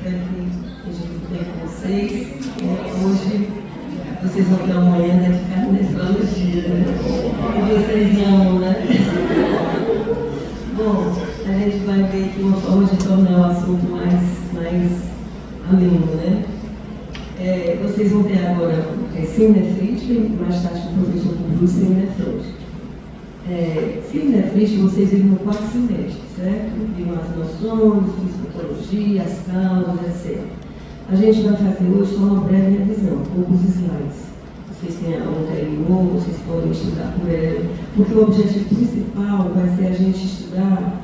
aqui bem com vocês. Hoje vocês vão ter uma manhã dedicada à nefrologia, né? E vocês amam, né? Bom, a gente vai ver aqui uma forma de tornar o assunto mais ameno, né? Vocês vão ter agora sinefrite e mais tarde o professor Bruce sinefrite. Sinefrite, vocês viram no quarto semestre, certo? Viram as noções, fisiopatologia, as causas, etc. A gente vai fazer hoje só uma breve revisão, poucos slides. Vocês têm a aula anterior, vocês podem estudar por ela, porque o objetivo principal vai ser a gente estudar,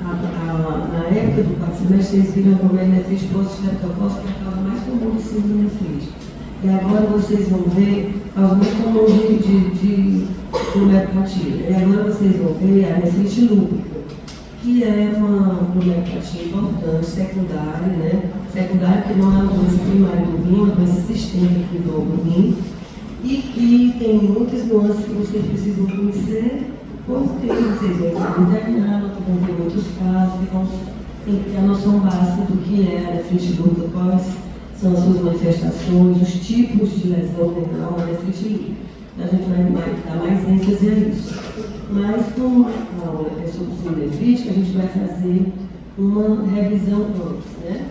na época do quarto semestre, vocês viram como é nefrite pós-estreptocócica, que é a causa mais comum de síndrome nefrite. E agora vocês vão ver a causa mais comum de glomerulopatia. E agora vocês vão ver a nefrite lúpica, que é uma glomerulopatia importante, secundária, né? Secundária que não é uma doença primária do rim, é uma doença sistêmica que envolve o rim, e que tem muitas nuances que vocês precisam conhecer, porque vocês vão internar, que vão ter muitos casos, tem que ter a noção básica do que é a nefrite lúpica, quais são as suas manifestações, os tipos de lesão renal na nefrite lúpica. A gente vai dar mais ênfase a isso. Mas, como a aula é sobre sinefrite, a gente vai fazer uma revisão antes, né?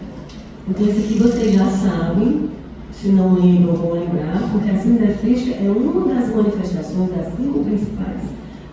Então, isso aqui vocês já sabem, se não lembram, vão lembrar, porque a sinefrite é uma das manifestações, das 5 principais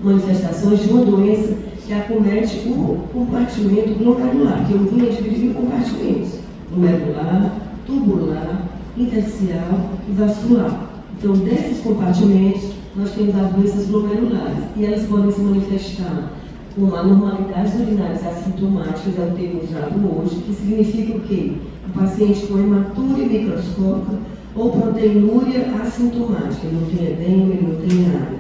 manifestações de uma doença que acomete o compartimento glomerular, que o rim é dividido em compartimentos: glomerular, tubular, intersticial e vascular. Então, desses compartimentos, nós temos as doenças glomerulares, e elas podem se manifestar com anormalidades urinárias assintomáticas, é o termo usado hoje, que significa o quê? O paciente com hematúria microscópica ou proteinúria assintomática, ele não tem edema, ele não tem nada.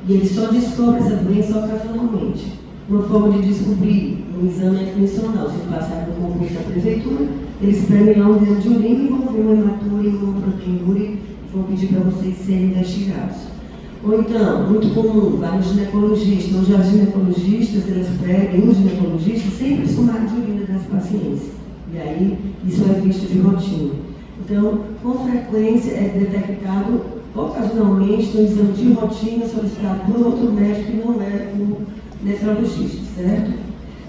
E ele só descobre essa doença ocasionalmente. Uma forma de descobrir um exame admissional, se passar no concurso da prefeitura, eles prendem lá um exame de urina e vão ver uma hematúria e uma proteinúria e vão pedir para vocês serem investigados. Ou então, muito comum, vai no ginecologista. Hoje as ginecologistas, elas pedem, os ginecologistas, sempre sumário de urina das pacientes. E aí, isso é visto de rotina. Então, com frequência, é detectado ocasionalmente no exame de rotina solicitado por outro médico que não é o nefrologista, certo?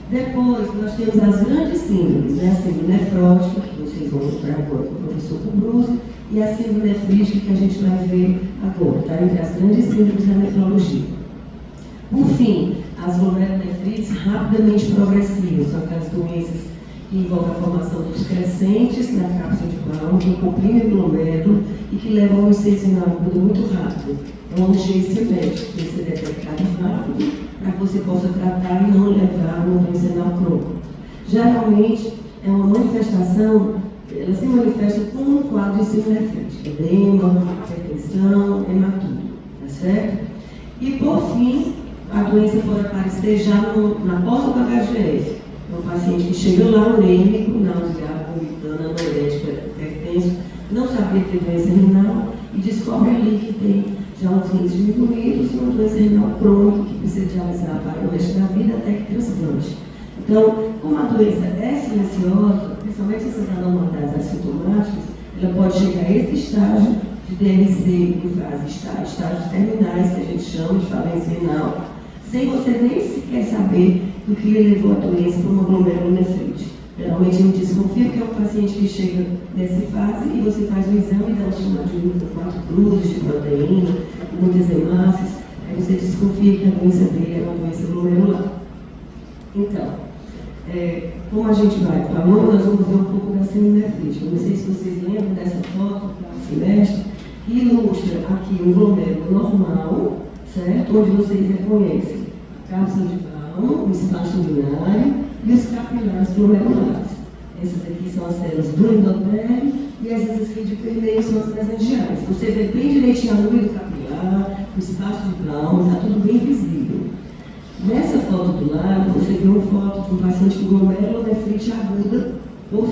Depois, nós temos as grandes síndromes, né? A síndrome nefrótica, que vocês vão mostrar agora com o professor Bruce, e a síndrome nefrítica, que a gente vai ver agora, tá? Entre as grandes síndromes da nefrologia. Por fim, as glomerulonefrites rapidamente progressivas, são aquelas doenças que envolvem a formação dos crescentes na cápsula de Brown, que comprimem o glomérulo e que levam ao estado renal agudo muito rápido. É uma urgência médica, tem que ser detectado rápido, para que você possa tratar e não levar a uma doença renal crônica. Geralmente, é uma manifestação, ela se manifesta como um quadro de sinefrite, edema, hipertensão, hematúria, tá certo? E, por fim, a doença pode aparecer já na porta do HGF. Um paciente que chega lá anêmico, nauseado, vomitando, anorético, hipertenso, não sabia ter doença renal e descobre ali que tem já uns rins diminuídos e uma doença renal crônica que precisa dialisar para o resto da vida até que transplante. Então, como a doença é silenciosa, principalmente essas anormalidades assintomáticas, ela pode chegar a esse estágio de DMC, em fase estágios terminais, que a gente chama de falência renal, sem você nem sequer saber do que levou a doença para uma glomerulonefrite. Geralmente a gente desconfia que é um paciente que chega nessa fase e você faz o exame e dá um soma de urina com 4 cruzes de proteína, muitas hemácias, aí você desconfia que a doença dele é uma doença glomerular. Então, como a gente vai falando, nós vamos ver um pouco da sinefrite. Não sei se vocês lembram dessa foto do semestre, que ilustra aqui um glomérulo normal, certo? Onde vocês reconhecem a cápsula de Brown, o espaço urinário e os capilares glomerulares. Essas aqui são as células do endotélio e as aqui de primeiro são as mesangiais. Você vê bem direitinho a nuvem do capilar, o espaço de Brown, está tudo bem visível. Nessa foto do lado, você vê uma foto de um paciente com glomerulonefrite aguda, ou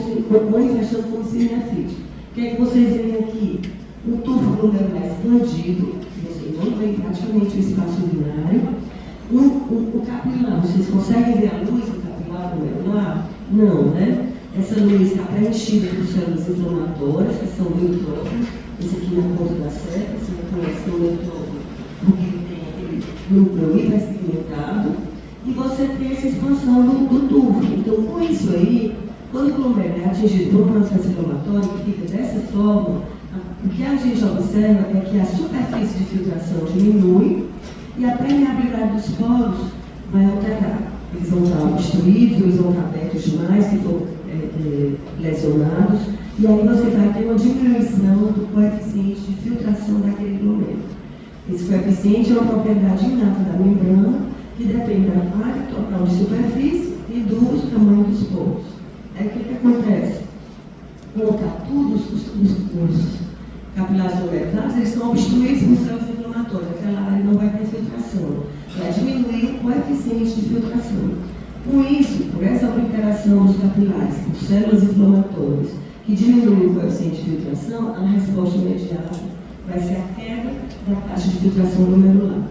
manifestando como sinefrite. O que é que vocês veem aqui? O tubo glomerular expandido, você não vê praticamente o espaço urinário. O capilar, vocês conseguem ver a luz do capilar glomerular? Não, né? Essa luz está preenchida por células inflamatórias, que são neutrófilos. Esse aqui na ponta da seta, você já conhece que é o neutrófilo, porque ele tem aquele núcleo hipersegmentado. E você tem essa expansão do tubo. Então, com isso aí, quando o glomérulo é atingido por um processo inflamatório que fica dessa forma, o que a gente observa é que a superfície de filtração diminui e a permeabilidade dos poros vai alterar. Eles vão estar obstruídos, eles vão estar abertos demais, se for lesionados, e aí você vai ter uma diminuição do coeficiente de filtração daquele glomérulo. Esse coeficiente é uma propriedade inata da membrana que depende da área total de superfície e do tamanho dos poros. Aí o que acontece? Quando está tudo, os capilares glomerulares, eles estão obstruídos por células inflamatórias, aquela área não vai ter filtração, vai diminuir o coeficiente de filtração. Com isso, por essa obliteração dos capilares por células inflamatórias, que diminui o coeficiente de filtração, a resposta imediata vai ser a queda da taxa de filtração glomerular.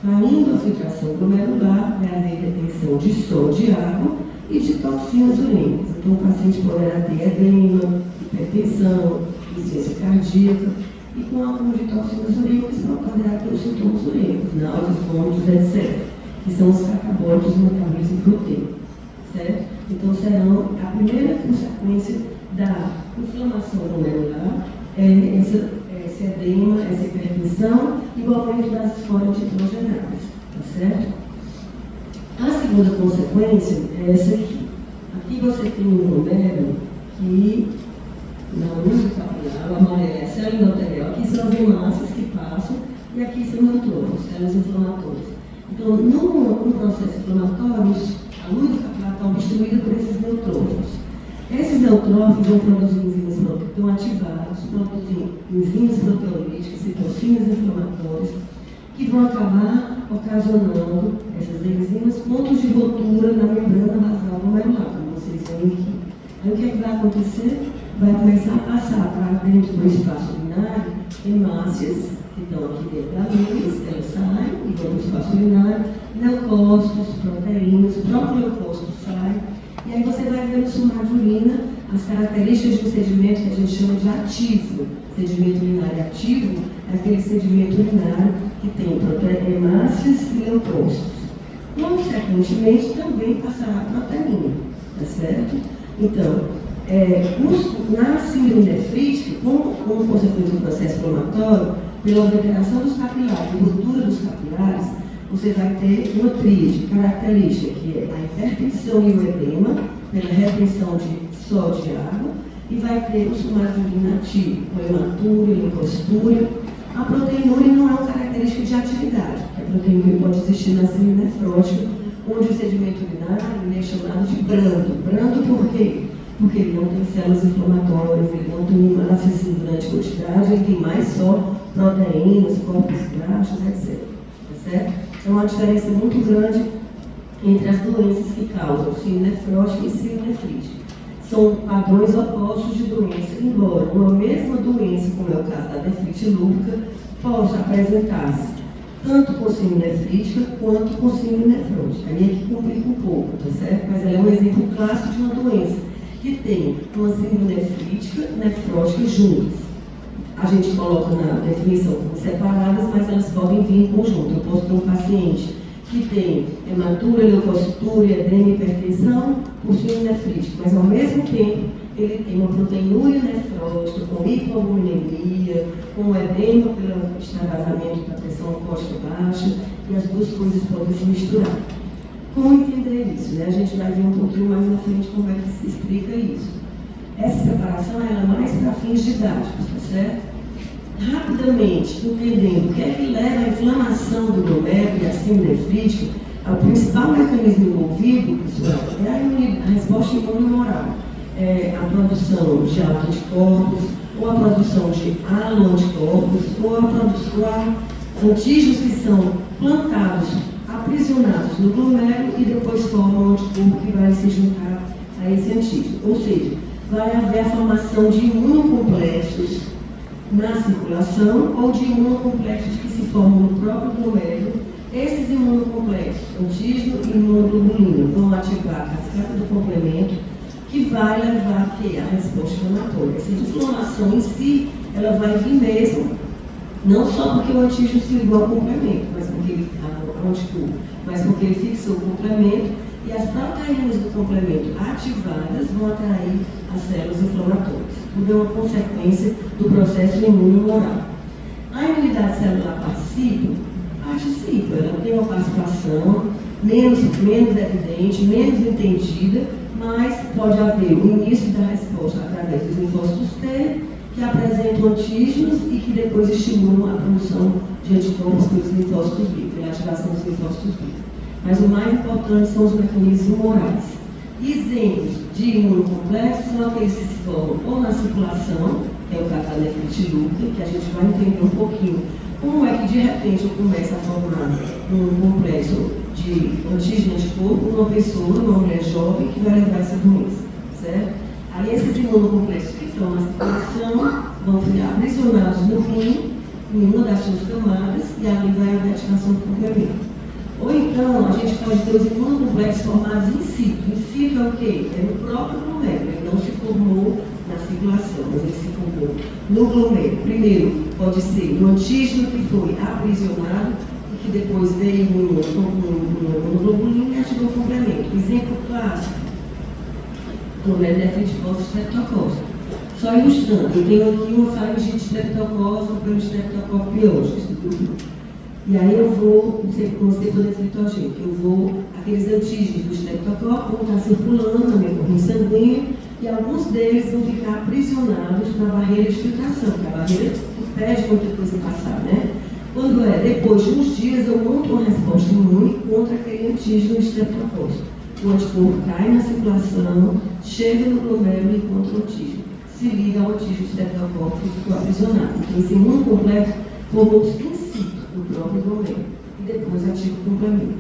Caindo a filtração glomerular, vai haver retenção de sódio de água e de toxinas urêmicas. Então, o paciente poderá ter edema, hipertensão, insuficiência cardíaca, e com o acúmulo de toxinas urêmicas poderá ter os sintomas urêmicos, náuseas, vômitos, etc., que são os catabólicos do metabolismo proteico, certo? Então, serão a primeira consequência da inflamação glomerular, esse edema, essa hipertensão e o aumento das esfórias nitrogenadas, tá certo? A segunda consequência é essa aqui. Aqui você tem um glomérulo que, na luz capilar, o amarelo é a célula endotelial, aqui são as hemácias que passam, e aqui são neutrófilos, células inflamatórias. Então, no processo inflamatório, a luz capilar está obstruída por esses neutrófilos. Esses neutrófilos vão produzir enzimas estão ativados, produzem enzimas proteolíticas, citocinas inflamatórias, que vão acabar ocasionando essas enzimas pontos de rotura na membrana basal glomerular, como vocês veem aqui. Aí o que é que vai acontecer? Vai começar a passar para dentro do espaço urinário hemácias, que estão aqui dentro da luz, elas saem e vão para o espaço urinário, leucócitos, proteínas, o próprio leucócito sai, e aí você vai ver no sumário de urina as características de um sedimento que a gente chama de ativo. Sedimento urinário ativo é aquele sedimento urinário que tem hemácias e leucócitos. Consequentemente, também passará a proteína, tá certo? Então, na síndrome nefrítica, como consequência do processo inflamatório, pela alteração dos capilares, gordura dos capilares, você vai ter uma tríade característica, que é a hipertensão e o edema, pela retenção de sódio de água, e vai ter o sumário de urina ativo, com hematúria, leucocitúria. A proteinúria não é uma característica de atividade, porque a proteinúria pode existir na síndrome nefrótica, onde o sedimento urinário é chamado de brando. Brando por quê? Porque ele não tem células inflamatórias, ele não tem hemácias em grande quantidade, ele tem mais só proteínas, corpos graxos, etc. Tá certo? É uma diferença muito grande entre as doenças que causam síndrome nefrótica e síndrome nefrítica. São padrões opostos de doença, embora uma mesma doença, como é o caso da nefrite lúpica, possa apresentar-se tanto com síndrome nefrítica quanto com síndrome nefrótica. Aí é que complica um pouco, tá certo? Mas ela é um exemplo clássico de uma doença que tem uma síndrome nefrítica, nefrótica juntas. A gente coloca na definição como separadas, mas elas podem vir em conjunto. Eu posso ter um paciente que tem hematúria, leucocitúria, edema, hipertensão, por síndrome nefrítica, mas ao mesmo tempo ele tem uma proteinúria nefrótica, com hipoalbuminemia, com edema pelo extravasamento da pressão oncológica baixa, e as duas coisas podem se misturar. Como entender isso? Né? A gente vai ver um pouquinho mais na frente como é que se explica isso. Essa separação ela é mais para fins didáticos, tá certo? Rapidamente, entendendo o que é que leva à inflamação do glomérulo e à síndrome nefrítica, o principal mecanismo envolvido, pessoal, é a resposta imunomoral. A produção de autoanticorpos, ou a produção de aloanticorpos, ou a produção de antígenos que são plantados, aprisionados no glomérulo e depois formam um anticorpo que vai se juntar a esse antígeno. Ou seja, vai haver a formação de imunocomplexos na circulação ou de imunocomplexos que se formam no próprio glomérulo. Esses imunocomplexos, antígeno e imunoglobulina, vão ativar a cascata do complemento, que vai levar a resposta inflamatória. Essa inflamação em si, ela vai vir mesmo, não só porque o antígeno se ligou ao complemento, mas porque ele fixou o complemento e as proteínas do complemento ativadas vão atrair as células inflamatórias. Tudo é uma consequência do processo imunomoral. A imunidade celular participa, ela tem uma participação menos evidente, menos entendida, mas pode haver o início da resposta através dos linfócitos T, que apresentam antígenos e que depois estimulam a produção de anticorpos pelos linfócitos B, pela ativação dos linfócitos B. Mas o mais importante são os mecanismos humorais. Exemplos de imunocomplexos são aqueles que se formam ou na circulação, que é o caso da nefrite lúpea, que a gente vai entender um pouquinho como é que de repente eu começo a formar um complexo de antígeno e anticorpo numa pessoa, numa mulher jovem, que vai levar essa doença, certo? Aí esses imunocomplexos que estão na circulação vão ficar aprisionados no rim, em uma das suas camadas, e ali vai haver ativação do complemento. Ou então, a gente pode ter os imunocomplexos formados in situ. In situ é o quê? É no próprio glomérulo, ele não se formou na circulação, mas ele se formou no glomérulo. Primeiro, pode ser um antígeno que foi aprisionado e que depois veio uma imunoglobulina e ativou o complemento. Exemplo clássico, glomérulo nefritose streptococci. Só ilustrando, eu tenho aqui uma faringite streptococci, um streptococcus pyogenes. E aí eu vou, com cepa nefritogênica, aqueles antígenos do streptococcus vão estar circulando na minha corrente sanguínea e alguns deles vão ficar aprisionados na barreira de filtração, que é a barreira que impede muita coisa passar, né? Quando depois de uns dias, eu monto uma resposta imune contra aquele antígeno streptococcus. O anticorpo cai na circulação, chega no glomérulo e encontra o antígeno. Se liga ao antígeno streptococcus que ficou aprisionado. Então, esse imunocomplexo formou-se in situ no próprio glomérulo e depois ativa o complemento.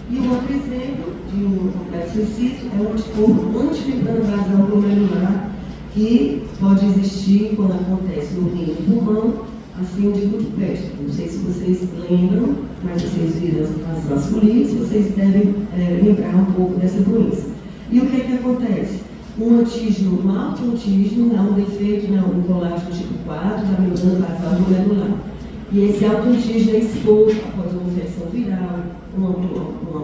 E um outro exemplo de um complexo in situ é o anticorpo antimembrana basal glomerular, que pode existir quando acontece no rim e no pulmão, assim de Goodpest. Não sei se vocês lembram, mas vocês viram as vasculites, vocês devem lembrar um pouco dessa doença. E o que é que acontece? Um antígeno, um alto antígeno, há um defeito no colágeno tipo 4 da membrana basal glomerular. E esse alto antígeno é exposto após uma infecção viral, uma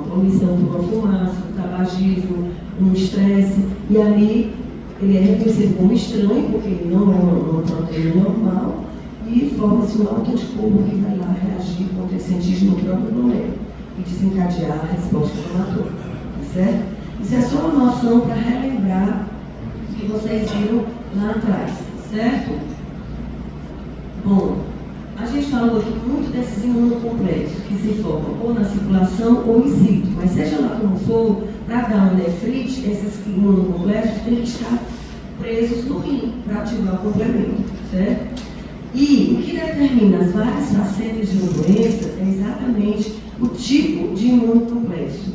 poluição por uma fumaça, um tabagismo, um estresse, e ali ele é reconhecido como estranho, porque ele não é uma proteína normal, e forma-se um alto anticorpo que vai lá reagir contra esse antígeno no próprio glomérulo e desencadear a resposta inflamatória, tá certo? Isso é só uma noção para relembrar o que vocês viram lá atrás, certo? Bom, a gente falou aqui muito desses imunocomplexos que se formam ou na circulação ou in situ, mas seja lá como for, para dar uma nefrite, esses imunocomplexos têm que estar presos no rim para ativar o complemento, certo? E o que determina as várias facetas de uma doença é exatamente o tipo de imunocomplexo,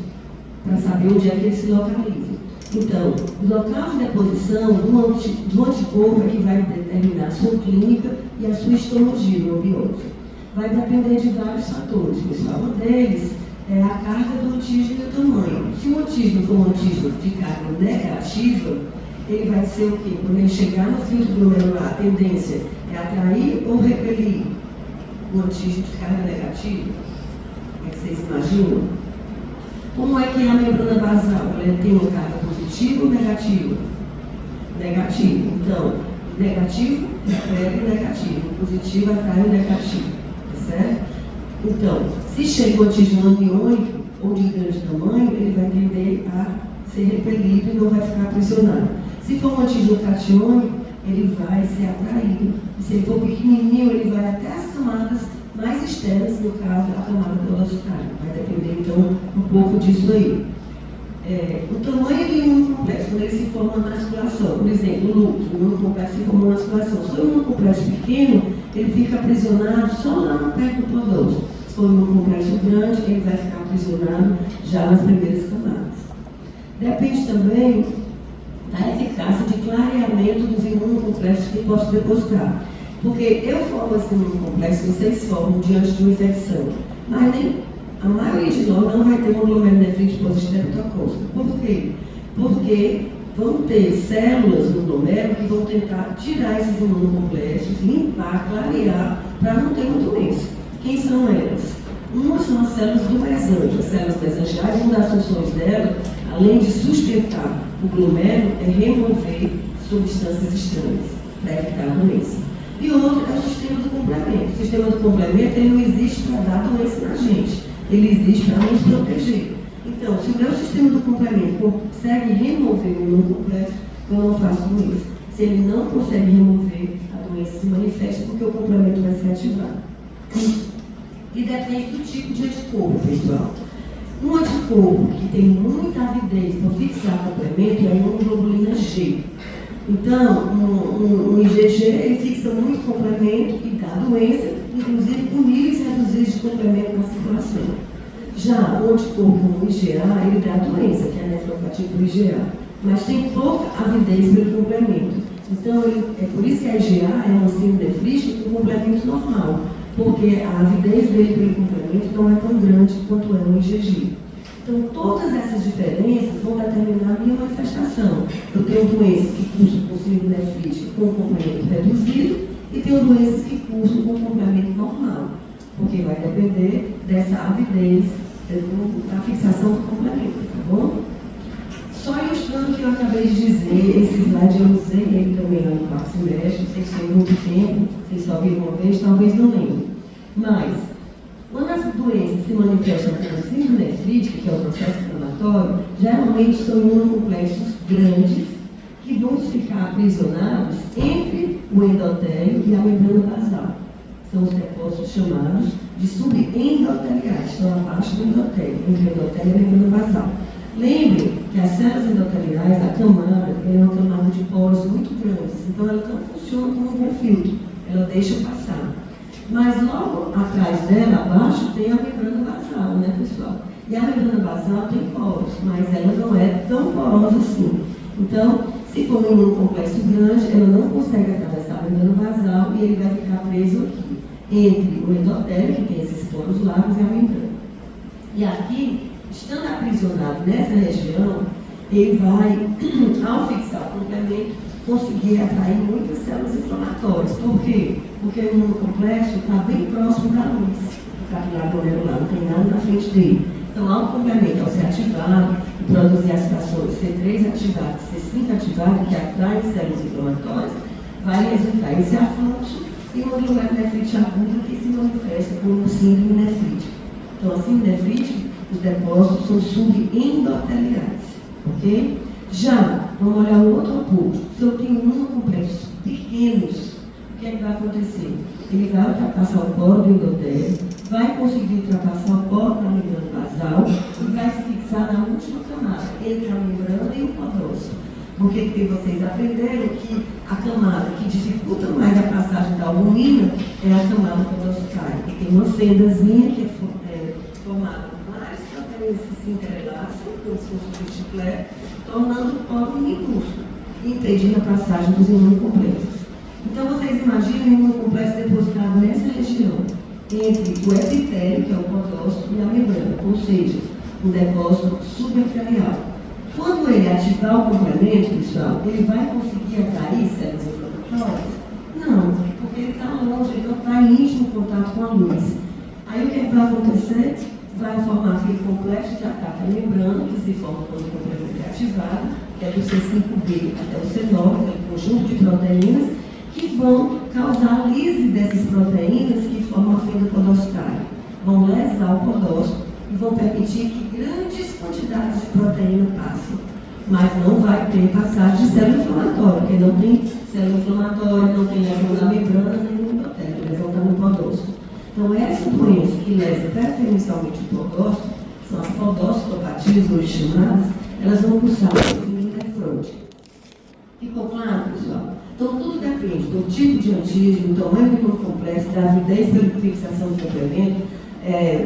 para saber onde é que ele se localiza. Então, o local de deposição do anticorpo é que vai determinar a sua clínica e a sua histologia no ambiente. Vai depender de vários fatores, pessoal. Um deles é a carga do antígeno e o tamanho. Se o antígeno for um antígeno de carga negativa, ele vai ser o quê? Quando ele chegar no filtro glomerular, a tendência é atrair ou repelir o antígeno de carga negativa? É que vocês imaginam? Como é que é a membrana basal? Ela tem uma carga positiva ou negativa? Negativa. Então, negativo repele negativo. Positivo atrai o negativo. Tá certo? Então, se chega o antígeno aniônico ou de grande tamanho, ele vai tender a ser repelido e não vai ficar aprisionado. Se for um antígeno catiônico, ele vai ser atraído. E se ele for pequenininho, ele vai até as camadas mais externas, no caso, a camada pelocitária. Vai depender, então, um pouco disso aí. O tamanho do imunocomplexo, quando ele se forma na circulação, por exemplo, o lúpus, o imunocomplexo se forma na circulação. Se for um imunocomplexo pequeno, ele fica aprisionado só lá perto do podólogo. Se for um imunocomplexo grande, ele vai ficar aprisionado já nas primeiras camadas. Depende também da eficácia de clareamento dos imunocomplexos que posso depositar. Porque eu formo esse imunocomplexo, vocês formam diante de uma infecção, mas a maioria de nós não vai ter uma glomerulonefrite por streptococci. Por quê? Porque vão ter células no glomérulo que vão tentar tirar esses imunocomplexos, limpar, clarear, para não ter uma doença. Quem são elas? Uma são as células do mesange. As células mesangiais, uma das funções dela, além de sustentar o glomérulo, é remover substâncias estranhas para evitar a doença. E outro é o sistema do complemento. O sistema do complemento ele não existe para dar doença na gente, ele existe para nos proteger. Então, se o meu sistema do complemento consegue remover o imunocomplexo, eu não faço doença. Se ele não consegue remover, a doença se manifesta porque o complemento vai ser ativado. E depende do tipo de anticorpo, pessoal. Um anticorpo que tem muita avidez para fixar complemento é a imunoglobulina G. Então, um IgG ele fixa muito complemento e dá doença, inclusive com níveis reduzidos de complemento na circulação. Já o anticorpo no IgA, ele dá doença, que é a nefropatia por IgA, mas tem pouca avidez pelo complemento. Então, é por isso que a IgA é uma síndrome nefrítica com complemento normal, porque a avidez dele pelo complemento não é tão grande quanto é no IgG. Então, todas essas diferenças vão determinar a minha manifestação. Eu tenho doenças que cursam com síndrome nefrítica com complemento reduzido e tenho doenças que cursam com complemento normal, porque vai depender dessa avidez da fixação do complemento, tá bom? Só ilustrando o que eu acabei de dizer, esse slide eu usei ele também lá no quarto semestre, vocês têm muito tempo, vocês só viram uma vez, talvez não lembrem. Mas, quando as doenças se manifestam como síndrome nefrítica, que é o processo inflamatório, geralmente são imunocomplexos grandes que vão ficar aprisionados entre o endotélio e a membrana basal. São os depósitos chamados de subendoteliais, estão abaixo do endotélio, entre o endotélio e a membrana basal. Lembrem que as células endoteliais, a camada, é uma camada de poros muito grandes, então ela não funciona como um bom filtro, ela deixa passar. Mas logo atrás dela, abaixo, tem a membrana basal, né, pessoal? E a membrana basal tem poros, mas ela não é tão porosa assim. Então, se for um imunocomplexo grande, ela não consegue atravessar a membrana basal e ele vai ficar preso aqui, entre o endotélio, que tem esses poros largos, e a membrana. E aqui, estando aprisionado nessa região, ele vai, ao fixar o complemento, conseguir atrair muitas células inflamatórias. Por quê? Porque o imunocomplexo está bem próximo da luz, do capilar glomerular, não tem nada na frente dele. Então, ao complemento, ao ser ativado e produzir as frações C3 ativadas, C5 ativadas, que atraem células inflamatórias, vai resultar esse afluxo e uma glomerulonefrite aguda que se manifesta como síndrome nefrítica. Então, a síndrome nefrítica, os depósitos são subendoteliais, ok? Já, vamos olhar o outro oposto. Se eu tenho imunocomplexos pequenos, o que é que vai acontecer? Ele vai ultrapassar o poro do endotélio, vai conseguir ultrapassar o poro da membrana basal e vai se fixar na última camada, entre a membrana e o podócito. Porque vocês aprenderam que a camada que dificulta mais a passagem da albumina é a camada podocitária, que tem uma fendazinha que é formada por várias proteínas que se entrelaçam, como se fosse um chiclete, tornando o poro minúsculo e impedindo a passagem dos imunocomplexos. Então, vocês imaginam o imunocomplexo depositado nessa região, entre o epitélio, que é o podócito, e a membrana, ou seja, um depósito subepitelial. Quando ele ativar o complemento, pessoal, ele vai conseguir atrair células inflamatórias? Não, porque ele está longe, ele não está em íntimo contato com a luz. Aí o que vai acontecer? Vai formar aquele complexo de ataque à membrana, que se forma quando o complemento é ativado, que é do C5b até o C9, aquele conjunto de proteínas, que vão causar a lise dessas proteínas que formam a fenda podocitária. Vão lesar o podócito e vão permitir que grandes quantidades de proteína passem. Mas não vai ter passagem de célula inflamatória, porque não tem célula inflamatória, não tem lesão na membrana, nem no endotélio, lesão está no podócito. Então, essa doença que lesa preferencialmente o podócito, são as podocitopatias hoje chamadas, elas vão cursar o síndrome nefrótica. Ficou claro, pessoal? Então, tudo depende do tipo de antígeno, do tamanho do imunocomplexo, da avidez pela fixação do complemento,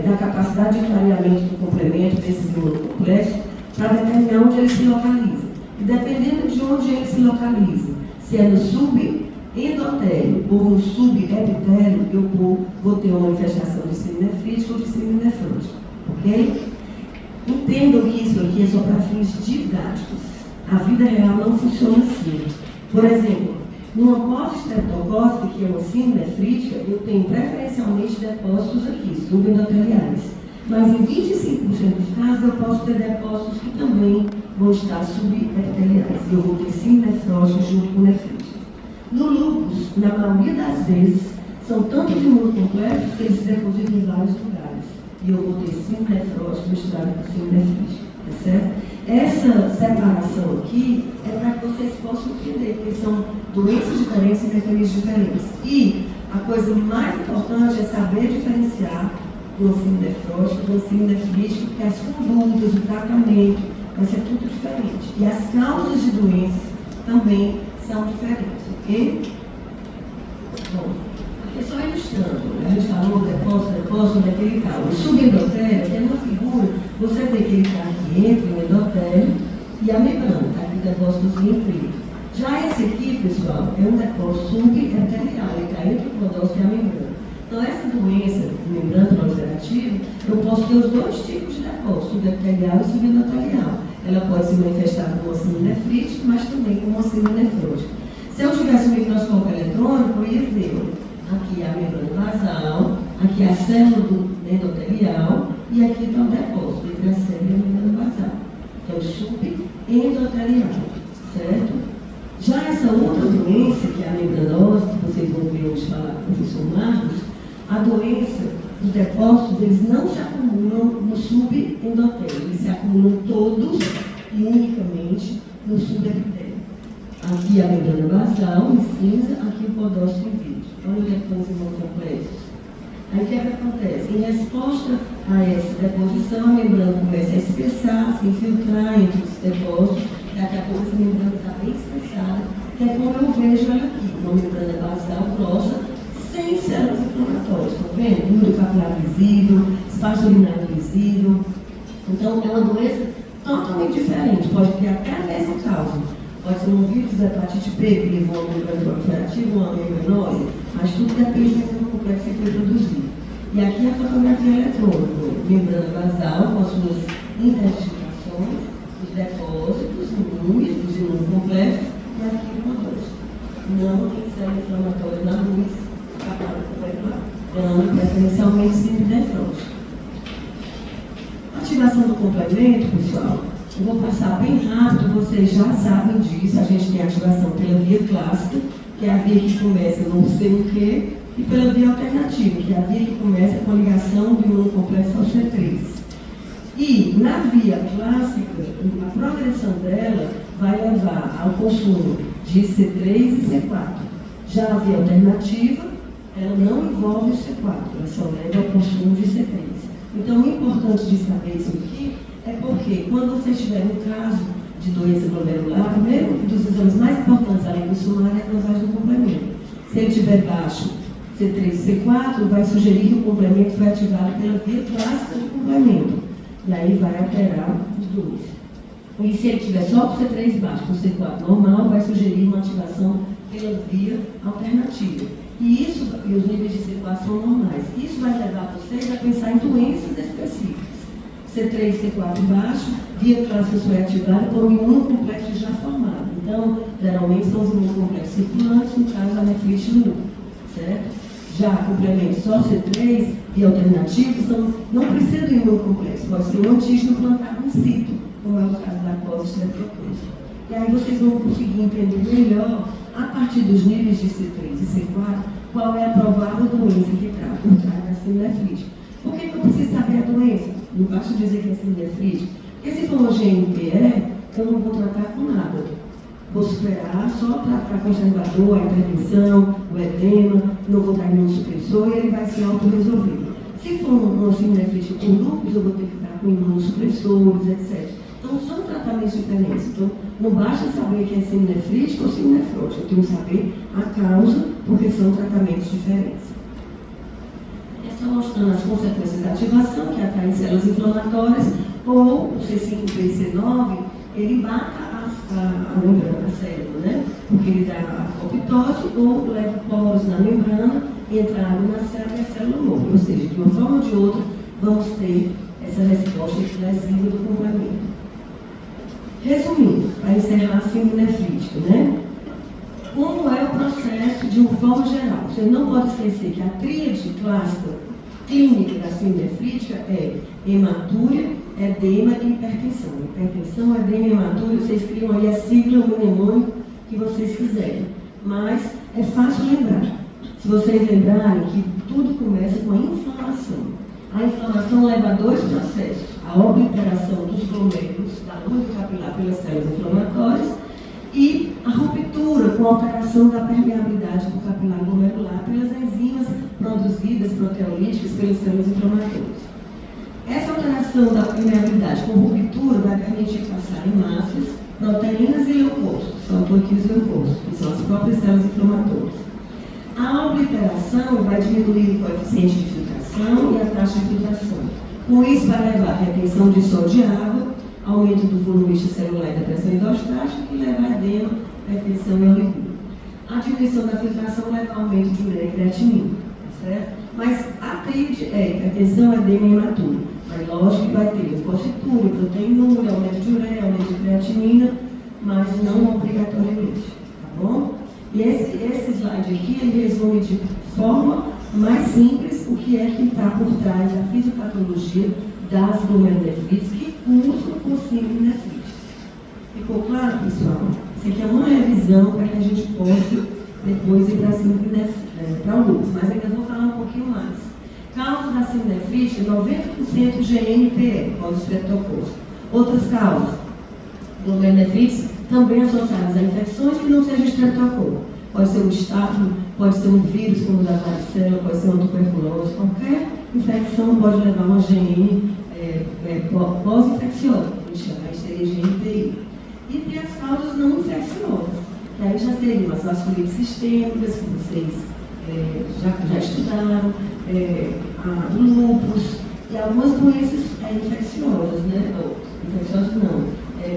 da capacidade de clareamento do complemento desses imunocomplexos, para determinar onde ele se localiza. E dependendo de onde ele se localiza, se é no subendotélio ou no subepitélio, eu vou ter uma manifestação de síndrome nefrítica ou de síndrome nefrótica. Ok? Entendam que isso aqui é só para fins didáticos. A vida real não funciona assim. Por exemplo, numa pós-estreptocócica, que é uma síndrome nefrítica, eu tenho preferencialmente depósitos aqui, subendoteliais. Mas em 25% dos casos eu posso ter depósitos que também vão estar subepiteliais. Eu vou ter síndrome nefrótica junto com nefrite. No lúpus, na maioria das vezes, são tantos imunocomplexos que eles se depositam em vários lugares. E eu vou ter síndrome nefrótica misturada com síndrome nefrítica. Tá certo? Essa separação aqui é para que vocês possam entender, porque são doenças diferentes e mecanismos diferentes. E a coisa mais importante é saber diferenciar do síndrome nefrótica, do síndrome nefrítica, porque as condutas, o tratamento, vai ser tudo diferente. E as causas de doenças também são diferentes, ok? Bom, aqui só ilustrando, a gente falou depósito daquele tal. O subendotélio, que é uma figura, você vê que ele está aqui entre o endotélio e a membrana, está aqui o depósitozinho preto. Já esse aqui, pessoal, é um depósito subepitelial, ele está entre o podócito e a membrana. Então, essa doença de membrana proliferativa, eu posso ter os dois tipos de depósito, subepitelial e subendotelial. Ela pode se manifestar como uma síndrome nefrítica, mas também como uma síndrome nefrótica. Se eu tivesse um microscópio eletrônico, eu ia ver aqui a membrana basal, aqui a célula do endotelial e aqui está o depósito entre a célula e a membrana basal. Então, subendotelial, certo? Já essa outra doença, que é a membranose, que vocês vão ver hoje falar com o professor Marcos, a doença, os depósitos, eles não se acumulam no subendotélio, eles se acumulam todos e unicamente no subepitélio. Aqui a membrana basal, em cinza, aqui o podócito em verde. Olha o que estão complexos. Aí o que acontece? Em resposta a essa deposição, a membrana começa a espessar, se infiltrar entre os depósitos. Daqui a pouco essa membrana está bem espessada, que é como eu vejo ela aqui, uma membrana basal grossa, sem células inflamatórias, estão vendo? Núcleo capilar visível, espaço urinário visível. Então, é uma doença totalmente diferente, pode ter até a mesma causa. Pode ser um vírus da hepatite B, que levou a uma membrana proliferativa, uma membranose, mas tudo depende do complexo que foi produzido. E aqui a fotografia eletrônica, membrana basal com as suas interdigitações, os depósitos, números, os imunocomplexos, e aqui o podócito. Não tem célula inflamatória na luz, preferencialmente sempre nefrótica. Ativação do complemento, pessoal, eu vou passar bem rápido, vocês já sabem disso. A gente tem a ativação pela via clássica, que é a via que começa no C1Q, e pela via alternativa, que é a via que começa com a ligação do imunocomplexo ao C3. E na via clássica, a progressão dela vai levar ao consumo de C3 e C4. Já a via alternativa, ela não envolve o C4, ela só leva ao consumo de C3. Então, o importante de saber isso aqui é porque, quando você estiver no caso de doença glomerular, primeiro dos exames mais importantes, além do sumário, é a dosagem do complemento. Se ele estiver baixo, C3 e C4, vai sugerir que o complemento foi ativado pela via clássica do complemento. E aí vai alterar os dois. E se ele estiver só com C3 baixo, com C4 normal, vai sugerir uma ativação pela via alternativa. E isso, e os níveis de C4 são normais. Isso vai levar vocês a pensar em doenças específicas. C3 e C4 baixo, via clássica só é ativada por um imunocomplexo já formado. Então, geralmente são os imunocomplexos circulantes, no caso da nefrite lúpus, certo? Já complemento só C3 e alternativos, não precisa do imunocomplexo, pode ser um antígeno plantado in situ, como é o caso da pós-estreptocose. E aí vocês vão conseguir entender melhor, a partir dos níveis de C3 e C4, qual é a provável doença que está por trás da síndrome nefrítica. Por que eu preciso saber a doença? Não basta dizer que é síndrome nefrítica. Porque se for uma GNPE, eu não vou tratar com nada. Vou superar só tratar conservador, a hipertensão, o edema, não vou dar imunossupressor e ele vai se autorresolver. Se for uma síndrome nefrítica com lúpus, eu vou ter que dar com imunossupressores, etc. Então, são tratamentos diferentes. Então, não basta saber que é síndrome nefrítica ou síndrome nefrótica. Eu tenho que saber a causa, porque são tratamentos diferentes. É só mostrando as consequências da ativação, que atrai células inflamatórias, ou o C5, B e C9, ele mata a membrana, a célula, né? Porque ele dá a apoptose ou leva poros na membrana, entra água na célula e a célula morre. Ou seja, de uma forma ou de outra, vamos ter essa resposta lesiva do complemento. Resumindo, para encerrar a síndrome nefrítica, né? Como é o processo de uma forma geral? Você não pode esquecer que a tríade clássica clínica da síndrome nefrítica é hematúria, edema e hipertensão. Hipertensão, edema e hematúria, vocês criam aí a sigla, o mnemônico que vocês quiserem. Mas é fácil lembrar. Se vocês lembrarem que tudo começa com a inflamação. A inflamação leva a dois processos: a obliteração dos glomérulos, da luz capilar pelas células inflamatórias, e a ruptura com a alteração da permeabilidade do capilar glomerular pelas enzimas produzidas proteolíticas pelas células inflamatórias. Essa alteração da permeabilidade com ruptura vai permitir passar hemácias, proteínas e leucócitos, são aqui os leucócitos, que são as próprias células inflamatórias. A obliteração vai diminuir o coeficiente de filtração e a taxa de filtração. Com isso, vai levar a retenção de sódio e água, aumento do volume celular e da pressão endostática, que leva a edema, hipertensão e oligúria. A diminuição da filtração leva ao aumento de ureia e creatinina, certo? Mas a tríade é hipertensão, edema e hematúria. Mas lógico que vai ter leucocitúria, proteinúria, aumento de ureia, aumento de creatinina, mas não obrigatoriamente, tá bom? E esse slide aqui, ele resume de forma mais simples o que é que está por trás da fisiopatologia das glomerulonefrites que cursam por síndrome nefrítica. Ficou claro, pessoal? Isso aqui é uma revisão para que a gente possa depois ir para a síndrome nefrítica, para o lúpus, mas ainda vou falar um pouquinho mais. Causas da síndrome nefrítica, 90% GNPE, pós-estreptococco. Outras causas, glomerulonefrites, também associadas a infecções que não sejam estreptococo. Pode ser um estáfilo, pode ser um vírus como o da varicela, pode ser uma tuberculose. Qualquer infecção pode levar a uma GN pós-infecciosa, que a gente chama de GNPI. E tem as causas não infecciosas, que aí já seriam as vasculites sistêmicas, que vocês já estudaram, o lúpus e algumas doenças infecciosas, né? Infecciosas não,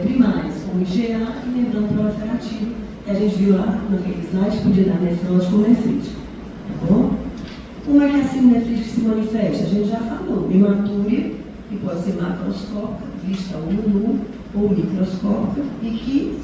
primárias, como IgA e membrana proliferativa, que a gente viu lá naquele slide, podia dar nefrótico ou nefrítico, tá bom? Como é que a síndrome nefrítica se manifesta? A gente já falou, hematúria, que pode ser macroscópica, vista olho nu, ou microscópica, e que,